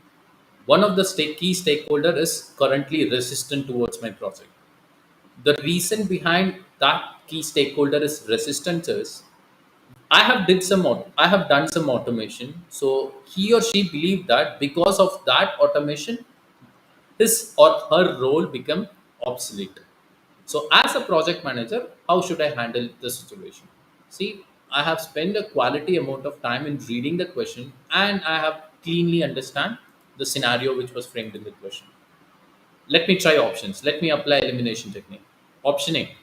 One of the key stakeholder is currently resistant towards my project. The reason behind that key stakeholder is resistance is I have done some automation. So he or she believed that because of that automation, his or her role become obsolete. So as a project manager, how should I handle the situation? See, I have spent a quality amount of time in reading the question, and I have cleanly understand the scenario which was framed in the question. Let me try options. Let me apply elimination technique. Option A,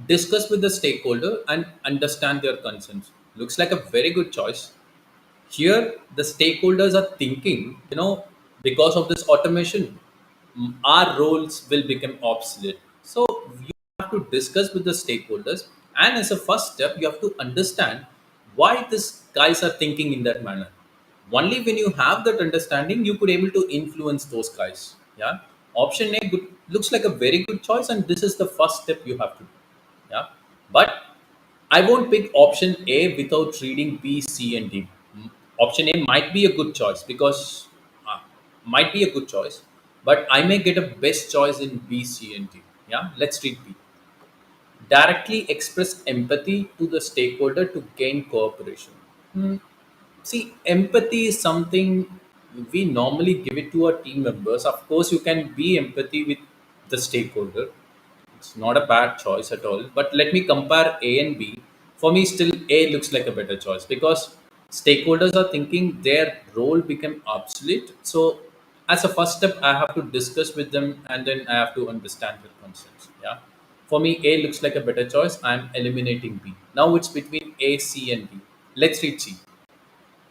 discuss with the stakeholder and understand their concerns. Looks like a very good choice. Here, the stakeholders are thinking, because of this automation, our roles will become obsolete. So, you have to discuss with the stakeholders, and as a first step, you have to understand why these guys are thinking in that manner. Only when you have that understanding, you could able to influence those guys. Yeah. Option A looks like a very good choice, and this is the first step you have to do. Yeah. But I won't pick option A without reading B, C, and D. Option A might be a good choice because might be a good choice, but I may get a best choice in B, C, and D. Yeah, let's read B. Directly express empathy to the stakeholder to gain cooperation. See, empathy is something we normally give it to our team members. Of course, you can be empathy with the stakeholder. It's not a bad choice at all. But let me compare A and B. For me, still A looks like a better choice because stakeholders are thinking their role become obsolete. So, as a first step, I have to discuss with them and then I have to understand their concerns. Yeah. For me, A looks like a better choice. I'm eliminating B. Now it's between A, C, and D. Let's read C.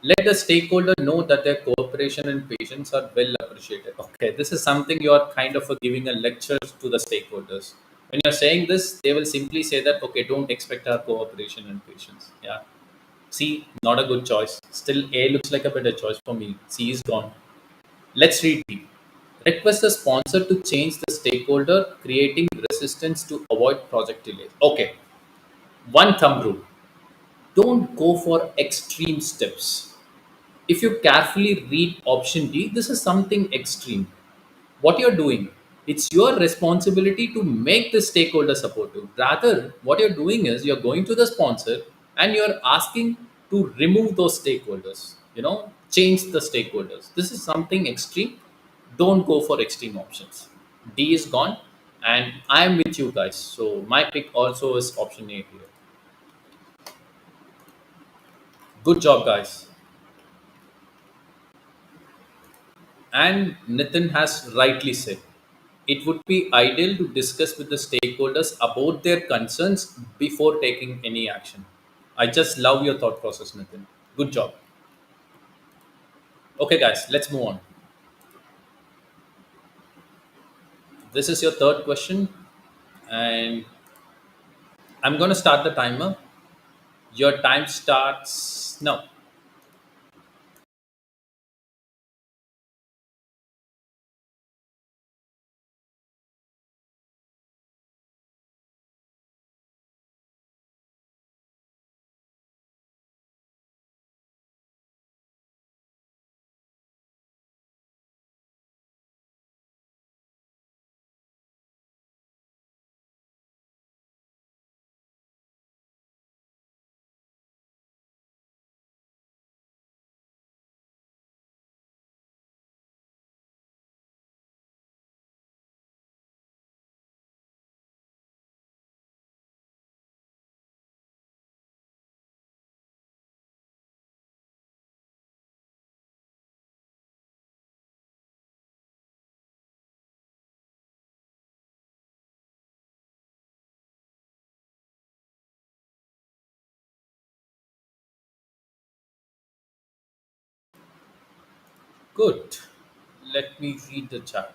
Let the stakeholder know that their cooperation and patience are well appreciated. Okay, this is something you are kind of giving a lecture to the stakeholders. When you're saying this, they will simply say that, okay, don't expect our cooperation and patience. Yeah. C, not a good choice. Still, A looks like a better choice for me. C is gone. Let's read D. Request the sponsor to change the stakeholder, creating resistance to avoid project delays. Okay, one thumb rule: don't go for extreme steps. If you carefully read option D, this is something extreme. What you're doing, it's your responsibility to make the stakeholder supportive. Rather, what you're doing is you're going to the sponsor and you're asking to remove those stakeholders, change the stakeholders. This is something extreme. Don't go for extreme options. D is gone, and I'm with you guys. So my pick also is option A here. Good job, guys. And Nitin has rightly said, it would be ideal to discuss with the stakeholders about their concerns before taking any action. I just love your thought process, Nitin. Good job. Okay, guys, let's move on. This is your third question, and I'm going to start the timer. Your time starts now. Good. Let me read the chat.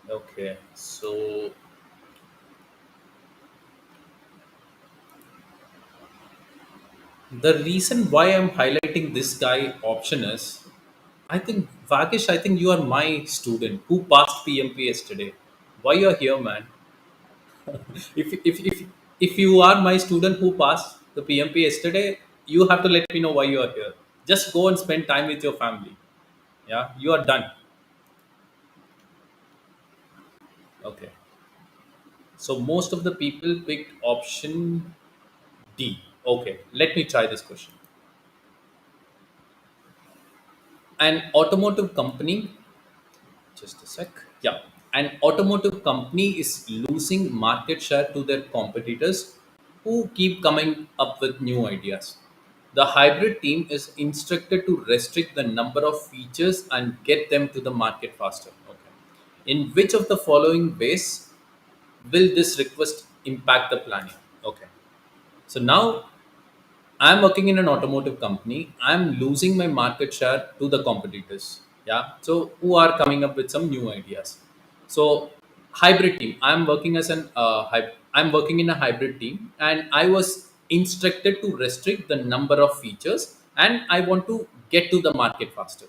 Okay, so the reason why I'm highlighting this guy option is, I think, Vagish, I think you are my student who passed PMP yesterday. Why you're here, man? If you are my student who passed the PMP yesterday, you have to let me know why you are here. Just go and spend time with your family. Yeah, you are done. Okay. So most of the people picked option D. Okay, let me try this question. An automotive company, just a sec. Yeah. An automotive company is losing market share to their competitors who keep coming up with new ideas. The hybrid team is instructed to restrict the number of features and get them to the market faster. Okay. In which of the following ways will this request impact the planning? Okay. So now I'm working in an automotive company. I'm losing my market share to the competitors. Yeah. So who are coming up with some new ideas. So hybrid team. I'm working in a hybrid team, and I was instructed to restrict the number of features, and I want to get to the market faster.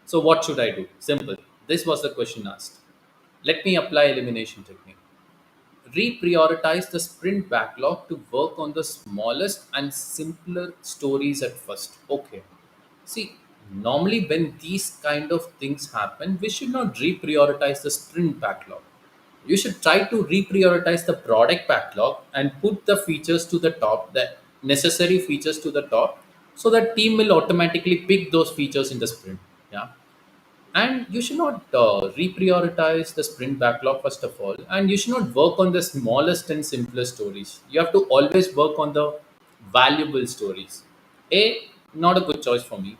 So what should I do? Simple. This was the question asked. Let me apply elimination technique. Reprioritize the sprint backlog to work on the smallest and simpler stories at first. Okay. See, normally when these kind of things happen, we should not reprioritize the sprint backlog. You should try to reprioritize the product backlog and put the features to the top, the necessary features to the top, so that team will automatically pick those features in the sprint. Yeah. And you should not reprioritize the sprint backlog first of all, and you should not work on the smallest and simplest stories. You have to always work on the valuable stories. A, not a good choice for me.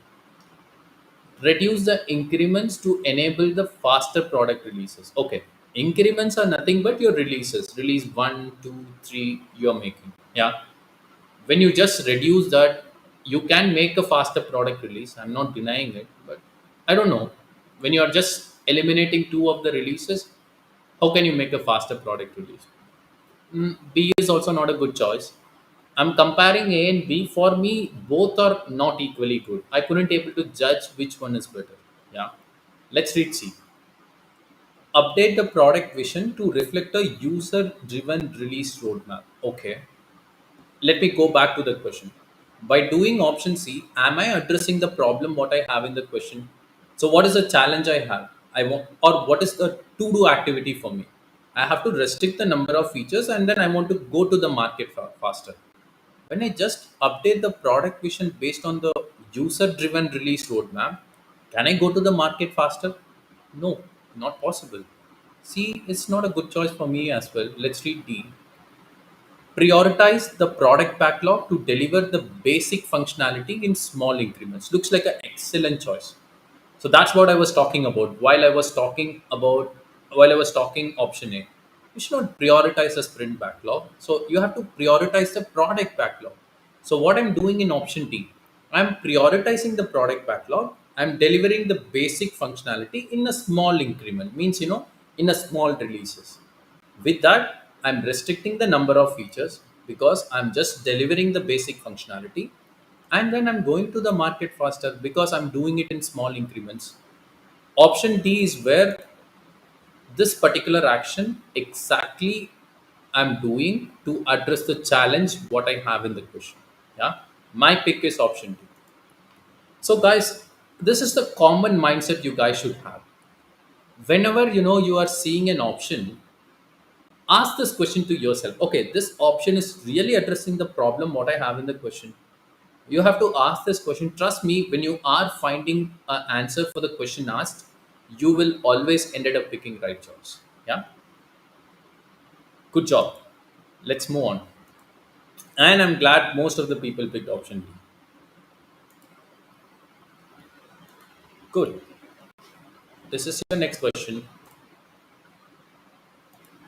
Reduce the increments to enable the faster product releases. Okay, increments are nothing but your releases. Release 1, 2, 3 you're making. Yeah. When you just reduce that, you can make a faster product release. I'm not denying it, but I don't know, when you are just eliminating two of the releases, How can you make a faster product release? B is also not a good choice. I'm comparing A and B. For me, both are not equally good. I couldn't able to judge which one is better. Yeah. Let's read C. Update the product vision to reflect a user-driven release roadmap. Okay. Let me go back to the question. By doing option C, am I addressing the problem what I have in the question? So what is the challenge I have? I want, or what is the to-do activity for me? I have to restrict the number of features and then I want to go to the market faster. When I just update the product vision based on the user-driven release roadmap, can I go to the market faster? No, not possible. C is not a good choice for me as well. Let's read D. Prioritize the product backlog to deliver the basic functionality in small increments. Looks like an excellent choice. So that's what I was talking about. While I was talking option A, you should not prioritize a sprint backlog. So you have to prioritize the product backlog. So what I'm doing in option D, I'm prioritizing the product backlog. I'm delivering the basic functionality in a small increment. Means in a small releases. With that, I'm restricting the number of features because I'm just delivering the basic functionality, and then I'm going to the market faster because I'm doing it in small increments. Option D is where this particular action exactly I'm doing to address the challenge what I have in the question. Yeah, my pick is option D. So, guys, this is the common mindset you guys should have. Whenever you are seeing an option, ask this question to yourself. Okay, this option is really addressing the problem what I have in the question. You have to ask this question. Trust me, when you are finding an answer for the question asked, you will always ended up picking right choice. Yeah, good job. Let's move on. And I'm glad most of the people picked option B. Good. This is your next question,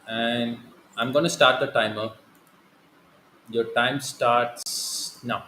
and I'm going to start the timer. Your time starts now.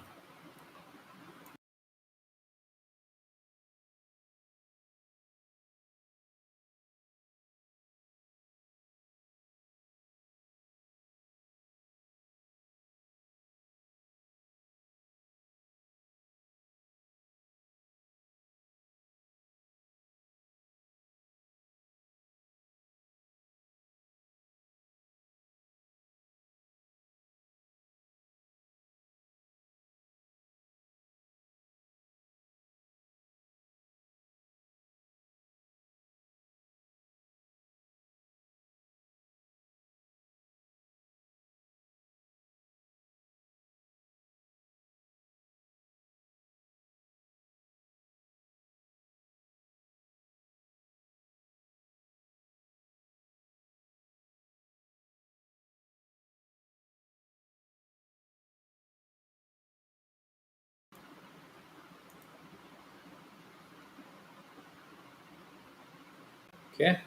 Okay,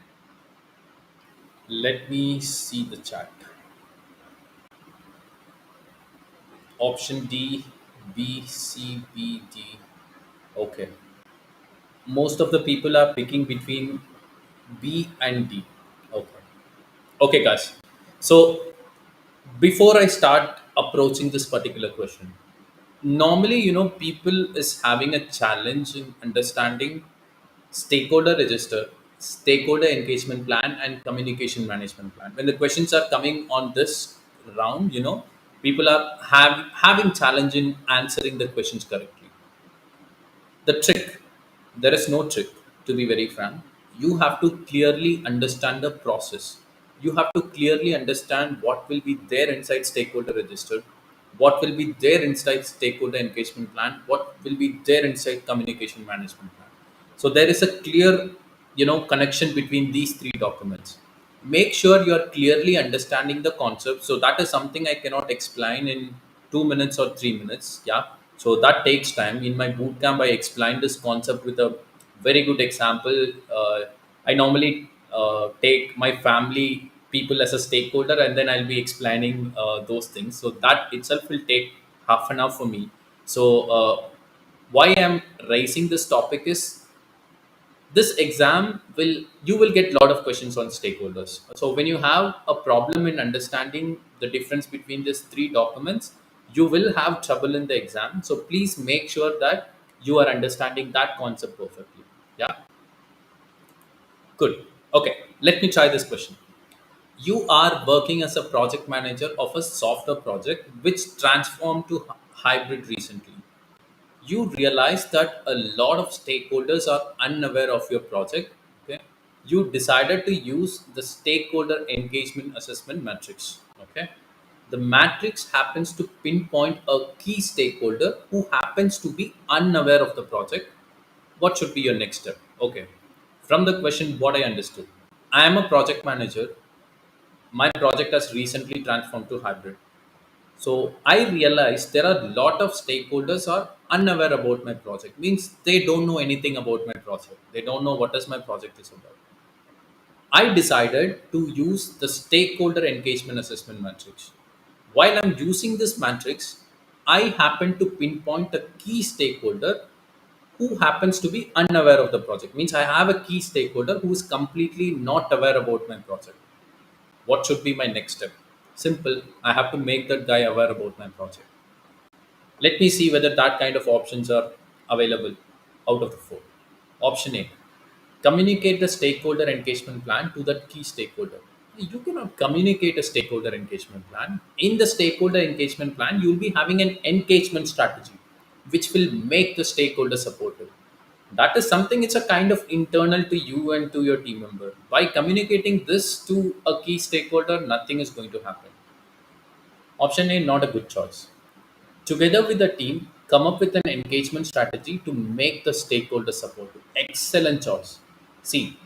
let me see the chat. Option D, B, C, B, D. Okay. Most of the people are picking between B and D. Okay. Okay, guys. So before I start approaching this particular question, normally, people is having a challenge in understanding stakeholder register, stakeholder engagement plan, and communication management plan. When the questions are coming on this round, people are having challenge in answering the questions correctly. The trick, there is no trick, to be very frank. You have to clearly understand the process. You have to clearly understand what will be there inside stakeholder register, what will be there inside stakeholder engagement plan, what will be there inside communication management plan. So there is a clear connection between these three documents. Make sure you are clearly understanding the concept. So that is something I cannot explain in 2 minutes or 3 minutes. Yeah, so that takes time. In my boot camp, I explained this concept with a very good example. I normally take my family people as a stakeholder, and then I'll be explaining those things. So that itself will take half an hour for me. So why I'm raising this topic is This exam will, you will get a lot of questions on stakeholders. So when you have a problem in understanding the difference between these three documents, you will have trouble in the exam. So please make sure that you are understanding that concept perfectly. Yeah, good. Okay, let me try this question. You are working as a project manager of a software project which transformed to hybrid recently. You realize that a lot of stakeholders are unaware of your project. Okay, you decided to use the stakeholder engagement assessment matrix. Okay, the matrix happens to pinpoint a key stakeholder who happens to be unaware of the project. What should be your next step? Okay, from the question what I understood, I am a project manager. My project has recently transformed to hybrid. So I realized there are a lot of stakeholders are unaware about my project. Means they don't know anything about my project. They don't know what is my project is about. I decided to use the stakeholder engagement assessment matrix. While I'm using this matrix, I happen to pinpoint a key stakeholder who happens to be unaware of the project. Means I have a key stakeholder who is completely not aware about my project. What should be my next step? Simple. I have to make that guy aware about my project. Let me see whether that kind of options are available out of the four. Option A, communicate the stakeholder engagement plan to that key stakeholder. You cannot communicate a stakeholder engagement plan. In the stakeholder engagement plan, you will be having an engagement strategy which will make the stakeholder supportive. That is something, it's a kind of internal to you and to your team member. By communicating this to a key stakeholder, nothing is going to happen. Option A, not a good choice. Together with the team, come up with an engagement strategy to make the stakeholder supportive. Excellent choice. See,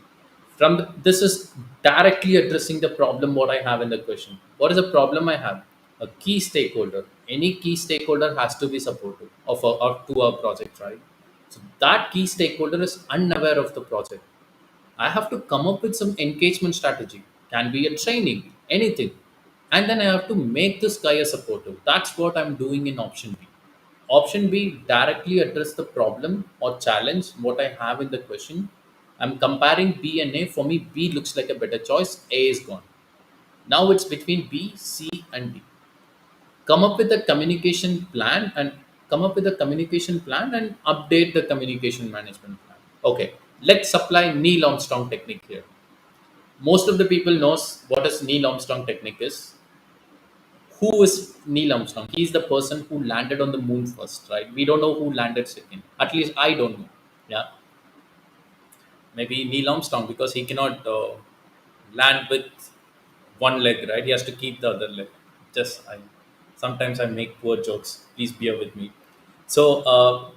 this is directly addressing the problem what I have in the question. What is the problem I have? A key stakeholder. Any key stakeholder has to be supportive of to our project, right? So that key stakeholder is unaware of the project. I have to come up with some engagement strategy. Can be a training, anything. And then I have to make this guy a supportive. That's what I'm doing in option B. Option B directly address the problem or challenge what I have in the question. I'm comparing B and A. For me, B looks like a better choice. A is gone. Now it's between B, C, and D. Come up with a communication plan and update the communication management plan. Okay, let's apply Neil Armstrong technique here. Most of the people knows what is Neil Armstrong technique is. Who is Neil Armstrong? He's the person who landed on the moon first, right? We don't know who landed second. At least I don't know. Yeah, maybe Neil Armstrong because he cannot land with one leg, right? He has to keep the other leg. Just I sometimes I make poor jokes. Please bear with me. So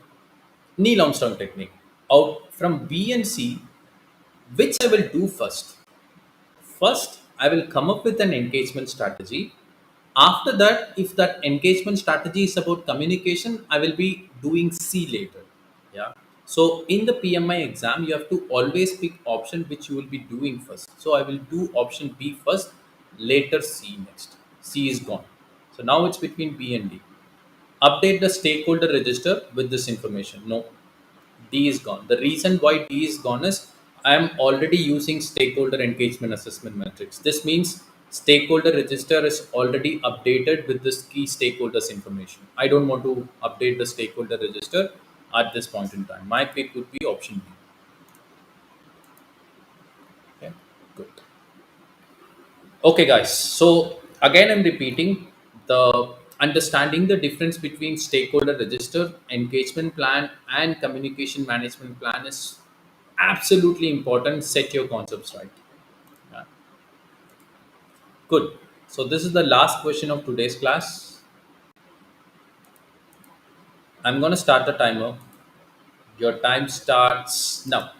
Neil Armstrong technique. Out from B and C, which I will do first? First, I will come up with an engagement strategy. After that, if that engagement strategy is about communication, I will be doing C later. Yeah. So in the PMI exam, you have to always pick option which you will be doing first. So I will do option B first, later C next. C is gone. So now it's between B and D. Update the stakeholder register with this information. No, D is gone. The reason why D is gone is I am already using stakeholder engagement assessment matrix. This means stakeholder register is already updated with this key stakeholders information. I don't want to update the stakeholder register at this point in time. My pick would be option B. Okay, good. Okay, guys. So again, I'm repeating the understanding the difference between stakeholder register, engagement plan, and communication management plan is absolutely important. Set your concepts right. Yeah. Good. So this is the last question of today's class. I'm going to start the timer. Your time starts now.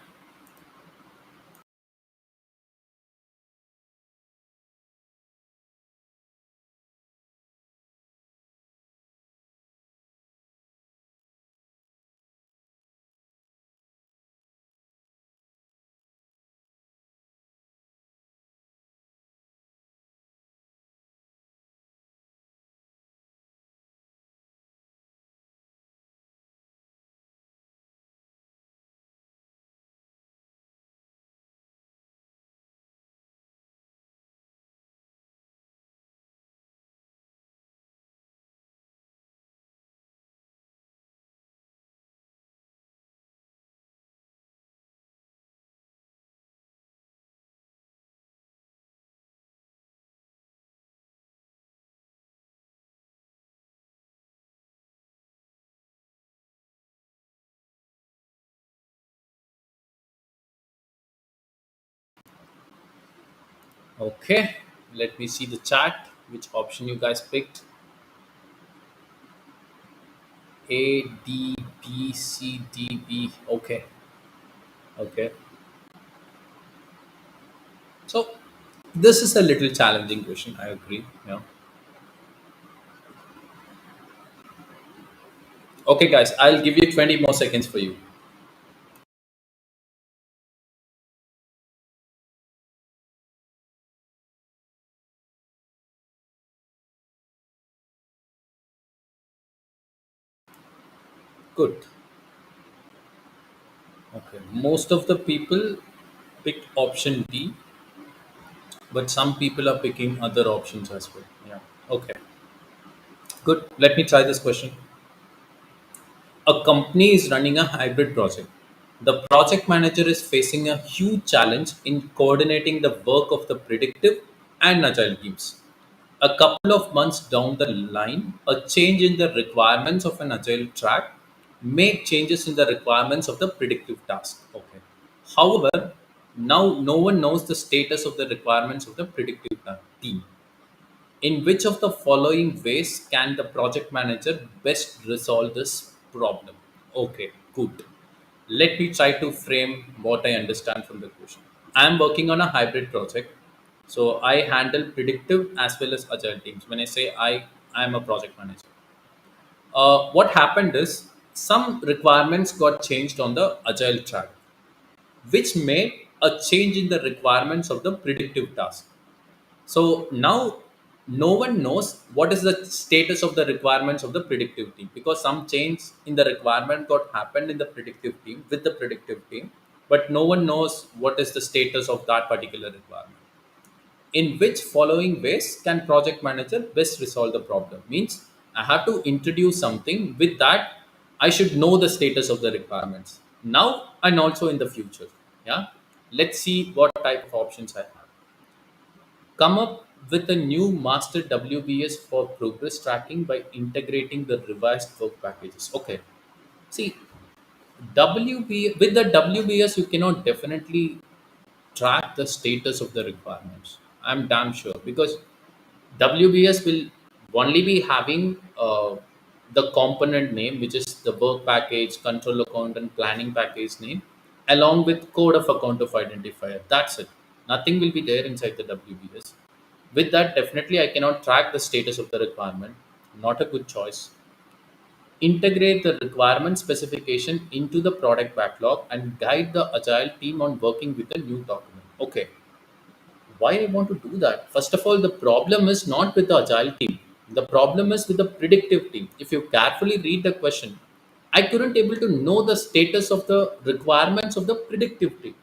Okay, let me see the chat. Which option you guys picked? A, D, B, C, D, B. Okay, okay. So this is a little challenging question. I agree. Yeah. Okay, guys, I'll give you 20 more seconds for you. Good. Okay. Most of the people picked option D, but some people are picking other options as well. Yeah. Okay. Good. Let me try this question. A company is running a hybrid project. The project manager is facing a huge challenge in coordinating the work of the predictive and agile teams. A couple of months down the line, a change in the requirements of an agile track may changes in the requirements of the predictive task. Okay. However, now no one knows the status of the requirements of the predictive team. In which of the following ways can the project manager best resolve this problem? Okay, good. Let me try to frame what I understand from the question. I'm working on a hybrid project. So I handle predictive as well as agile teams. When I say I am a project manager. What happened is some requirements got changed on the agile track, which made a change in the requirements of the predictive task. So now no one knows what is the status of the requirements of the predictive team, because some change in the requirement got happened in the predictive team with the predictive team, but no one knows what is the status of that particular requirement. In which following ways can project manager best resolve the problem? Means I have to introduce something with that I should know the status of the requirements now and also in the future. Yeah. Let's see what type of options I have. Come up with a new master WBS for progress tracking by integrating the revised work packages. Okay. See, with the WBS, you cannot definitely track the status of the requirements. I'm damn sure, because WBS will only be having the component name, which is the work package, control account, and planning package name, along with code of account of identifier. That's it. Nothing will be there inside the WBS. With that, definitely I cannot track the status of the requirement. Not a good choice. Integrate the requirement specification into the product backlog and guide the agile team on working with the new document. Okay, why I want to do that? First of all, the problem is not with the agile team. The problem is with the predictive team. If you carefully read the question, I couldn't able to know the status of the requirements of the predictive team.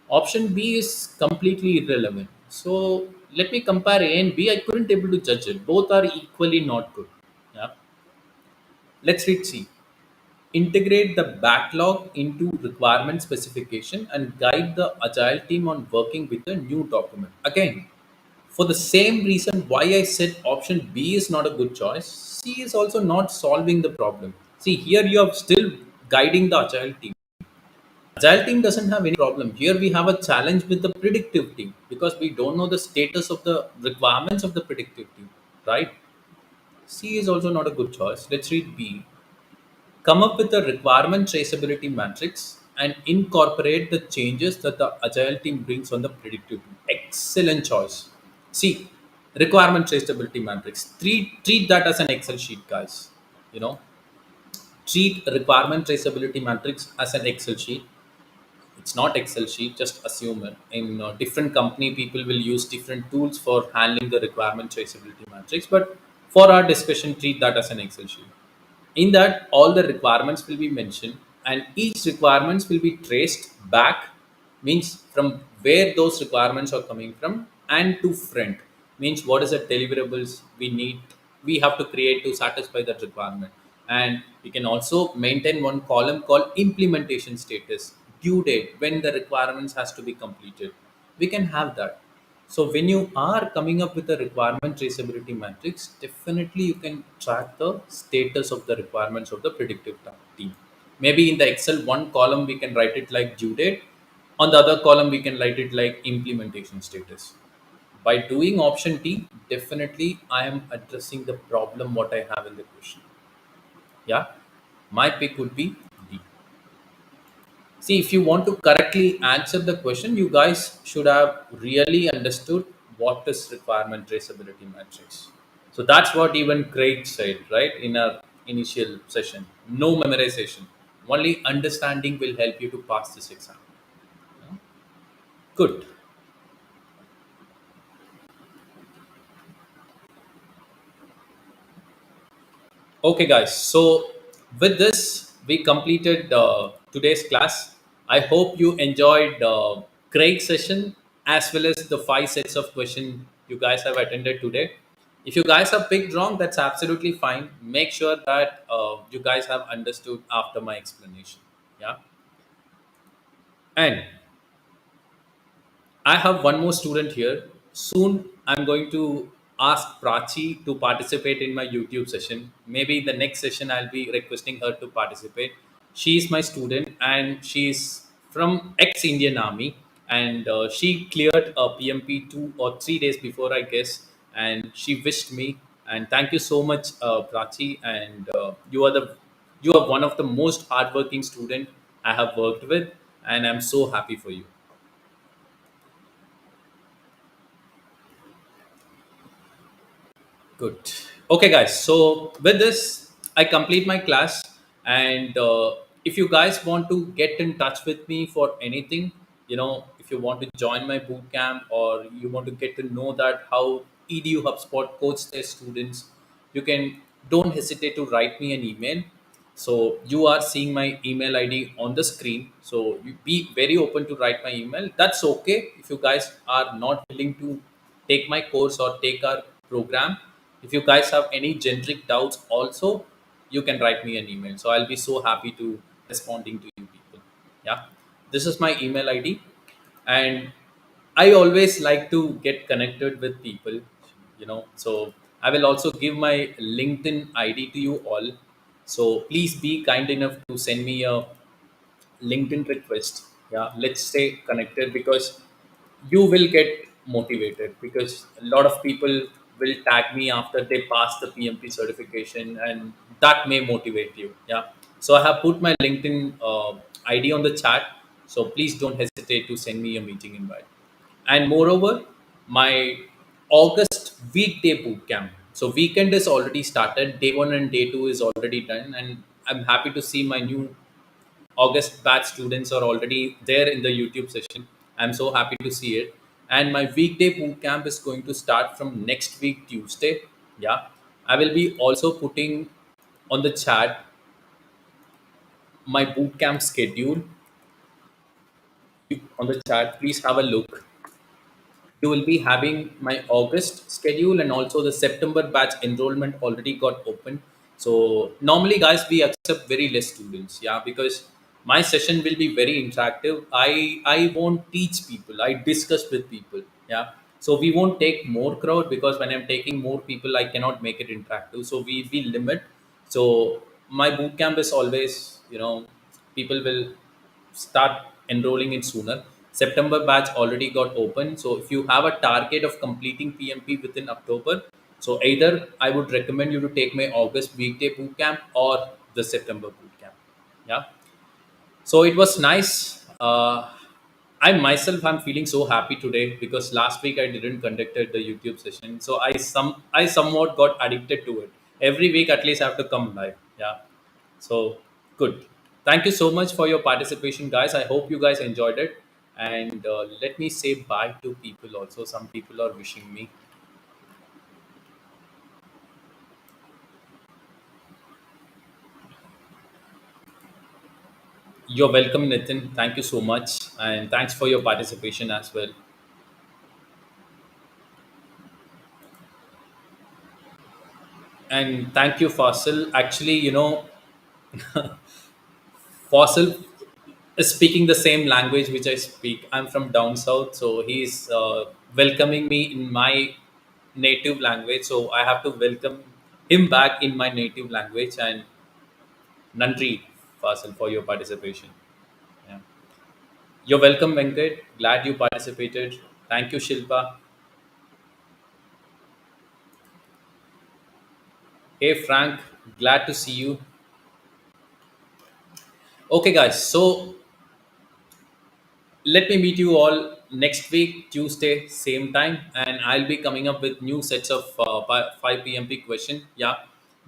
Option B is completely irrelevant. So let me compare A and B. I couldn't able to judge it. Both are equally not good. Yeah. Let's read C. Integrate the backlog into requirement specification and guide the agile team on working with a new document. Again, for the same reason why I said option B is not a good choice, C is also not solving the problem. See, here you are still guiding the agile team. Agile team doesn't have any problem. Here we have a challenge with the predictive team because we don't know the status of the requirements of the predictive team, right? C is also not a good choice. Let's read B. Come up with a requirement traceability matrix and incorporate the changes that the agile team brings on the predictive team. Excellent choice. See, requirement traceability matrix. Treat that as an Excel sheet, guys. You know, treat requirement traceability matrix as an Excel sheet. It's not Excel sheet, just assume it. In different company, people will use different tools for handling the requirement traceability matrix, but for our discussion, treat that as an Excel sheet. In that, all the requirements will be mentioned, and each requirements will be traced back, means from where those requirements are coming from, and to front, means what is the deliverables we have to create to satisfy that requirement. And we can also maintain one column called implementation status, due date, when the requirements has to be completed. We can have that. So when you are coming up with a requirement traceability matrix, definitely you can track the status of the requirements of the predictive team. Maybe in the Excel one column we can write it like due date, on the other column we can write it like implementation status. By doing option D, definitely I am addressing the problem what I have in the question. Yeah, my pick would be D. See, if you want to correctly answer the question, you guys should have really understood what is requirement traceability matrix. So that's what even Craig said, right, in our initial session. No memorization, only understanding will help you to pass this exam. Yeah. Good. Okay, guys. So with this, we completed today's class. I hope you enjoyed Craig's session as well as the 5 sets of question you guys have attended today. If you guys have picked wrong, that's absolutely fine. Make sure that you guys have understood after my explanation. Yeah. And I have one more student here. Soon, I'm going to ask Prachi to participate in my YouTube session. Maybe the next session, I'll be requesting her to participate. She is my student and she's from ex Indian Army. And she cleared a PMP 2 or 3 days before, I guess. And she wished me. And thank you so much, Prachi. And you are one of the most hardworking student I have worked with. And I'm so happy for you. Good. Okay, guys. So with this, I complete my class. And if you guys want to get in touch with me for anything, if you want to join my boot camp or you want to get to know that how EDU HubSpot coach their students, you can don't hesitate to write me an email. So you are seeing my email ID on the screen. So you be very open to write my email. That's okay if you guys are not willing to take my course or take our program. If you guys have any generic doubts also, you can write me an email. So I'll be so happy to responding to you people. Yeah. This is my email ID. And I always like to get connected with people, So I will also give my LinkedIn ID to you all. So please be kind enough to send me a LinkedIn request. Yeah, let's stay connected because you will get motivated because a lot of people will tag me after they pass the PMP certification and that may motivate you. Yeah. So I have put my LinkedIn ID on the chat. So please don't hesitate to send me a meeting invite. And moreover, my August weekday boot camp. So weekend is already started. Day one and day two is already done. And I'm happy to see my new August batch students are already there in the YouTube session. I'm so happy to see it. And my weekday boot camp is going to start from next week, Tuesday. Yeah. I will be also putting on the chat my boot camp schedule on the chat. Please have a look. You will be having my August schedule and also the September batch enrollment already got open. So normally, guys, we accept very less students, yeah, because my session will be very interactive. I won't teach people. I discuss with people, yeah. So we won't take more crowd because when I'm taking more people, I cannot make it interactive. So we limit. So my boot camp is always, people will start enrolling in sooner. September batch already got open. So if you have a target of completing PMP within October, so either I would recommend you to take my August weekday boot camp or the September boot camp. Yeah. So it was nice. I myself am feeling so happy today because last week I didn't conducted the YouTube session. So I somewhat got addicted to it. Every week at least I have to come live. Yeah. So good. Thank you so much for your participation, guys. I hope you guys enjoyed it. And let me say bye to people also. Some people are wishing me. You're welcome, Nitin. Thank you so much. And thanks for your participation as well. And thank you, Fasil. Actually, Fossil is speaking the same language which I speak. I'm from down south, so he's welcoming me in my native language. So I have to welcome him back in my native language. And Nandri, Fasil, for your participation. Yeah. You're welcome, Venkat. Glad you participated. Thank you, Shilpa. Hey Frank, glad to see you. Okay, guys, so let me meet you all next week, Tuesday, same time, and I'll be coming up with new sets of 5 PMP question. Yeah,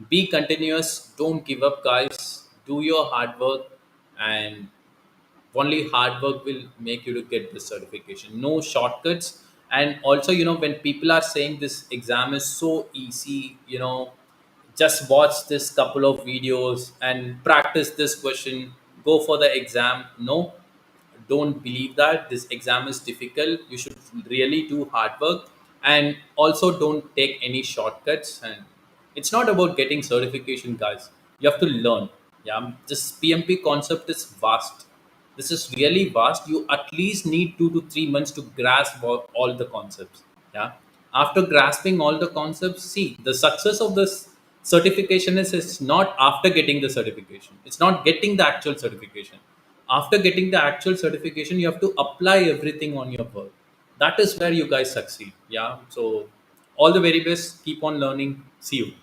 be continuous, don't give up, guys. Do your hard work, and only hard work will make you to get this certification. No shortcuts. And also, when people are saying this exam is so easy, just watch this couple of videos and practice this question, go for the exam. No, don't believe that this exam is difficult. You should really do hard work, and also don't take any shortcuts. And it's not about getting certification, guys. You have to learn. Yeah, this PMP concept is vast. This is really vast. You at least need 2 to 3 months to grasp all the concepts. Yeah, after grasping all the concepts, see, the success of this certification is not after getting the certification. It's not getting the actual certification. After getting the actual certification, you have to apply everything on your work. That is where you guys succeed. Yeah, so all the very best. Keep on learning. See you.